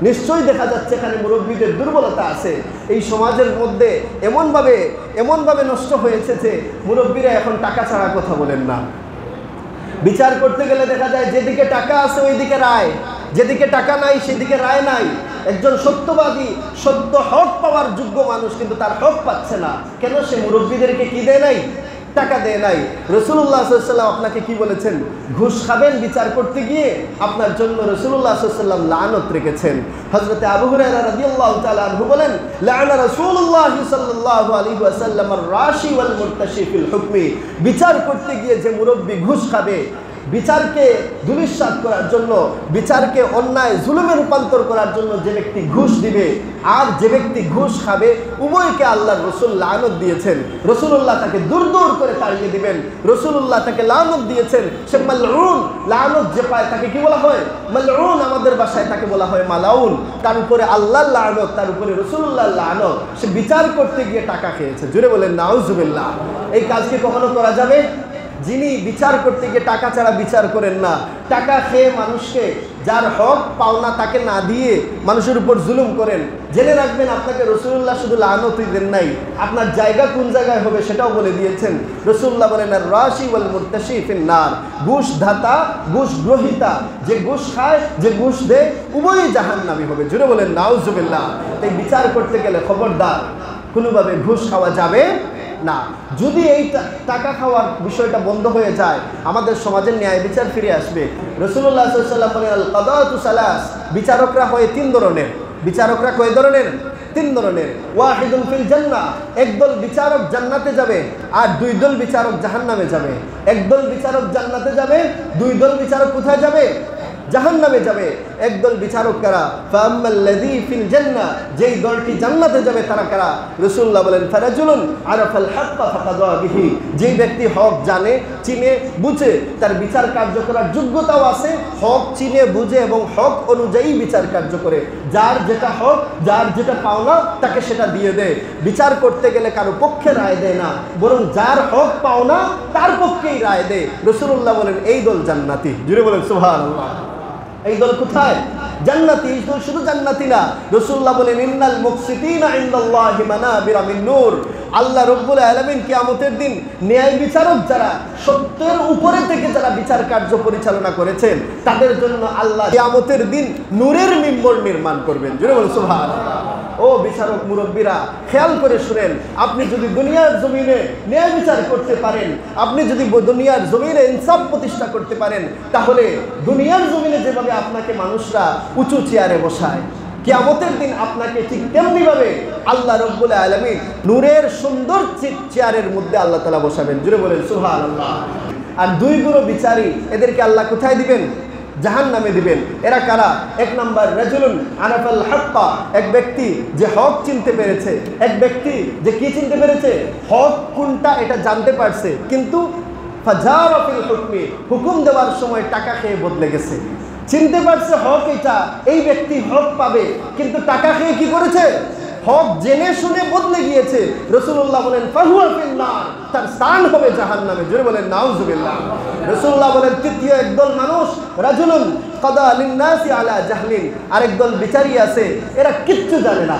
নিশ্চয়ই দেখা যাচ্ছে এখানে মুরব্বীদের দুর্বলতা আছে। এই সমাজের মধ্যে এমনভাবে নষ্ট হয়েছে যে মুরব্বীরা এখন টাকা ছাড়া কথা বলেন না। বিচার করতে গেলে দেখা যায় যেদিকে টাকা আছে ওইদিকে রায়, যেদিকে টাকা নাই সেদিকে রায় নাই। একজন সত্যবাদী, সত্য হক পাওয়ার যোগ্য মানুষ কিন্তু তার হক পাচ্ছে না। কেন? সে মুরব্বীদেরকে কি দেয় নাই? টাকা দেয় নাই। রাসূলুল্লাহ সাল্লাল্লাহু আলাইহি ওয়াসাল্লাম আপনাকে কি বলেছেন? ঘুষ খাবেন বিচার করতে গিয়ে, আপনার জন্য রাসূলুল্লাহ সাল্লাল্লাহু আলাইহি ওয়াসাল্লাম লানত রেখেছেন। হযরতে আবু হুরায়রা রাদিয়াল্লাহু তাআলা আনহু বলেন, লা'না রাসূলুল্লাহ সাল্লাল্লাহু আলাইহি ওয়াসাল্লাম আর-রাশি ওয়াল মুরতাশি ফিল হুকমি, বিচার করতে গিয়ে যে মুরব্বী ঘুষ খাবে, বিচারকে দুলিশ্বাত করার জন্য, বিচারকে অন্যায় জুলুমে রূপান্তর করার জন্য যে ব্যক্তি ঘুষ দিবে আর যে ব্যক্তি ঘুষ খাবে, উভয়কে আল্লাহর রাসূল লানত দিয়েছেন। রাসূলুল্লাহ তাকে দূর দূর করে তাড়িয়ে দিবেন। রাসূলুল্লাহ তাকে লানত দিয়েছেন, সে মালউন। লানত যে পায় তাকে কি বলা হয়? মালউন। আমাদের ভাষায় তাকে বলা হয় মালাউন। তার উপরে আল্লাহর লানত, তার উপরে রাসূলুল্লাহর লানত। সে বিচার করতে গিয়ে টাকা খেয়েছে। জুড়ে বলেন নাউজুবিল্লাহ। এই কাজ কি কখনো করা যাবে? যিনি বিচার করতে গিয়ে টাকা ছাড়া বিচার করেন না, টাকা খেয়ে মানুষকে, যার হক পাওনা তাকে না দিয়ে মানুষের উপর জুলুম করেন, জেনে রাখবেন আপনাকে রাসূলুল্লাহ শুধু লানতই দেন নাই, আপনার জায়গা কোন জায়গায় হবে সেটাও বলে দিয়েছেন। রাসূলুল্লাহ বলেন আর-রাশি ওয়াল মুরতাশি ফিন নার, ঘুষ দাতা, ঘুষ গ্রহীতা, যে ঘুষ খায়, যে ঘুষ দেয়, উভয়ই জাহান্নামী হবে। জুড়ে বলেন নাউজুবিল্লাহ। তাই বিচার করতে গেলে খবরদার কোনোভাবে ঘুষ খাওয়া যাবে না। যদি এই টাকা খাওয়ার বিষয়টা বন্ধ হয়ে যায়, আমাদের সমাজের ন্যায় বিচার ফিরে আসবে। রাসূলুল্লাহ সাল্লাল্লাহু আলাইহি ওয়াসাল্লাম বলেন আল কাদাতু সালাস, বিচারকরা হয় তিন ধরনের। বিচারকরা কয় ধরনের? তিন ধরনের। ওয়াহিদুন ফিল জান্নাহ, একদল বিচারক জান্নাতে যাবে আর দুই দল বিচারক জাহান্নামে যাবে। একদল বিচারক জান্নাতে যাবে, দুই দল বিচারক কোথায় যাবে? জাহান্নামে যাবে। একদল বিচারক কারা? ফাআম্মাল্লাযী ফিল জান্নাহ, যেই দলটি জান্নাতে যাবে তারা কারা? রাসূলুল্লাহ বলেন ফারাজুলুন আরাফাল হাক্কা ফাকাদা বিহি, যেই ব্যক্তি হক জানে, চিনে, বুঝে, তার বিচার কার্য করার যোগ্যতাও আছে, হক চিনে, বুঝে এবং হক অনুযায়ী বিচার কার্য করে। যার যেটা হক, যার যেটা পাওনা, তাকে সেটা দিয়ে দেয়। বিচার করতে গেলে কারো পক্ষে রায় দেয় না, বরং যার হক পাওনা তার পক্ষেই রায় দেয়। রাসূলুল্লাহ বলেন এই দল জান্নাতি। জুড়ে বলেন সুবহানাল্লাহ। এই দল কোথায়? জান্নাতি। এই দল শুধু জান্নাতি না, রাসূলুল্লাহ বলেন ইন্নাল মুকসিতিনা ইনদাল্লাহি মানাবিরা মিন নূর। আল্লাহ রাব্বুল আলামিন কিয়ামতের দিন ন্যায় বিচারক যারা, সত্যের উপরে থেকে যারা বিচার কার্য পরিচালনা করেছেন, তাদের জন্য আল্লাহ কিয়ামতের দিন নূরের মিম্বর নির্মাণ করবেন। জোরে বলুন সুবহানাল্লাহ। ও বিচারক মুরব্বীরা, খেয়াল করে শুনেন, আপনি যদি দুনিয়ার জমিনে ন্যায় বিচার করতে পারেন, আপনি যদি দুনিয়ার জমিনে ইনসাফ প্রতিষ্ঠা করতে পারেন, তাহলে দুনিয়ার জমিনে যেভাবে আপনাকে মানুষরা উঁচু চেয়ারে বসায়, কিয়ামতের দিন আপনাকে ঠিক তেমনিভাবে আল্লাহ রাব্বুল আলামিন নূরের সুন্দর চেয়ারের মধ্যে আল্লাহ তাআলা বসাবেন। জোরে বলেন সুবহানাল্লাহ। আর দুই গুরু বিচারী, এদেরকে আল্লাহ কোথায় দিবেন? জাহান্নামে দিবেন। এরা কারা? এক নাম্বার রাজুলুন আরাফাল হাক্কা, এক ব্যক্তি যে হক চিনতে পেরেছে, এক ব্যক্তি যে কি চিনতে পেরেছে? হক কোনটা এটা জানতে পারছে, কিন্তু ফাজারা ফিল হুকমি, হুকুম দেওয়ার সময় টাকা খেয়ে বদলে গেছে। চিনতে পারছে হক এটা, এই ব্যক্তি হক পাবে, কিন্তু টাকা খেয়ে কি করেছে? হক জেনে শুনে বদলে গিয়েছে। রাসূলুল্লাহ বলেন ফাহুয়া ফিন্নার, তার স্থান হবে জাহান্নামে। জোরে বলেন নাউজুবিল্লাহ। রাসূলুল্লাহ বলেন তৃতীয় একদল মানুষ রাজুলুন কাদা লিন্নাসি আলা জাহলিন, আরেকদল বিচারী আছে, এরা কিচ্ছু জানে না,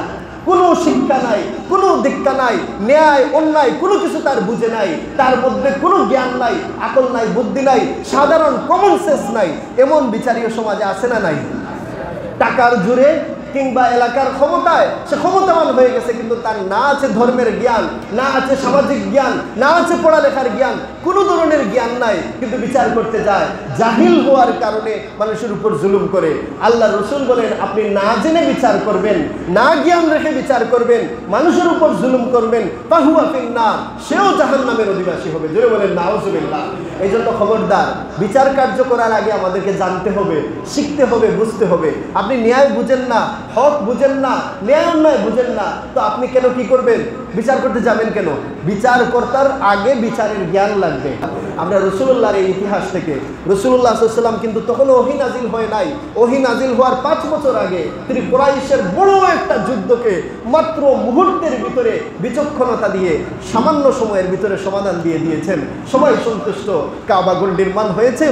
কোনো শিক্ষা নাই, কোনো দীক্ষা নাই, ন্যায় অন্যায় কোনো কিছু তার বুঝে নাই, তার মধ্যে কোনো জ্ঞান নাই, আকল নাই, বুদ্ধি নাই, সাধারণ কমন সেন্স নাই। এমন বিচারীয় সমাজে আছে না নাই? টাকার জোরে কিংবা এলাকার ক্ষমতায় সে ক্ষমতাবান হয়ে গেছে, কিন্তু তার না আছে ধর্মের জ্ঞান, না আছে সামাজিক জ্ঞান, না আছে পড়ালেখার জ্ঞান, কোনো ধরনের জ্ঞান নাই, কিন্তু বিচার করতে যায়। জাহিল হওয়ার কারণে মানুষের উপর জুলুম করে। আল্লাহ রাসূল বলেন আপনি না জেনে বিচার করবেন, না জ্ঞান রেখে বিচার করবেন, মানুষের উপর জুলুম করবেন, ফাহুয়া ফিন্নার, সেও জাহান্নামের অধিবাসী হবে। জোরে বলেন নাউজুবিল্লাহ। এই জন্য খবরদার, বিচার কার্য করার আগে আমাদেরকে জানতে হবে, শিখতে হবে, বুঝতে হবে। আপনি ন্যায় বুঝেন না, হক বুঝেন না, ন্যায় অন্যায় বুঝেন না, তো আপনি কেন কি করবেন? বিচার করতে যাবেন কেন? বিচার কর্তার আগে বিচারের জ্ঞান লাগবে। আমরা রাসূলুল্লাহর এই ইতিহাস থেকে, রাসূলুল্লাহ সাল্লাল্লাহু আলাইহি ওয়াসাল্লাম কিন্তু তখন ওহী নাজিল হয় নাই। ওহী নাজিল হওয়ার 5 বছর আগে তিনি কুরাইশের বড় একটা যুদ্ধকে মাত্র মুহূর্তের ভিতরে বিচক্ষণতা দিয়ে সামান্য সময়ের ভিতরে সমাধান দিয়ে দিয়েছেন। সবাই সন্তুষ্ট, কাবা ঘর নির্মাণ হয়েছে,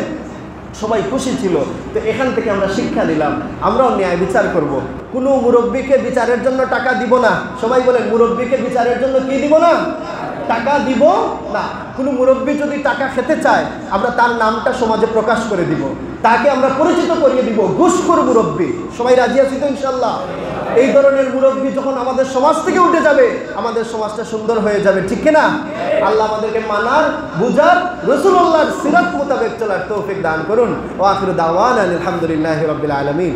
সবাই খুশি ছিল। তো এখান থেকে আমরা শিক্ষা নিলাম, আমরাও ন্যায় বিচার করব। কোনো মুরব্বীকে বিচারের জন্য টাকা দিব না। সবাই বলেন মুরব্বীকে বিচারের জন্য কি দিব না? টাকা দিব না। কোনো মুরব্বী যদি টাকা খেতে চায়, আমরা তার নামটা সমাজে প্রকাশ করে দিব, তাকে আমরা পরিচিত করিয়ে দিব ঘুষখোর মুরব্বী। সবাই রাজি আছি তো ইনশাল্লাহ? এই ধরনের মুরব্বী যখন আমাদের সমাজ থেকে উঠে যাবে, আমাদের সমাজটা সুন্দর হয়ে যাবে, ঠিক কিনা? আল্লাহ আমাদেরকে মানার, বুঝার, রাসূলুল্লাহর সিরাত মোতাবেক চলার তৌফিক দান করুন। ওয়া আখিরু দাওয়ানা আলহামদুলিল্লাহি রাব্বিল আলামিন।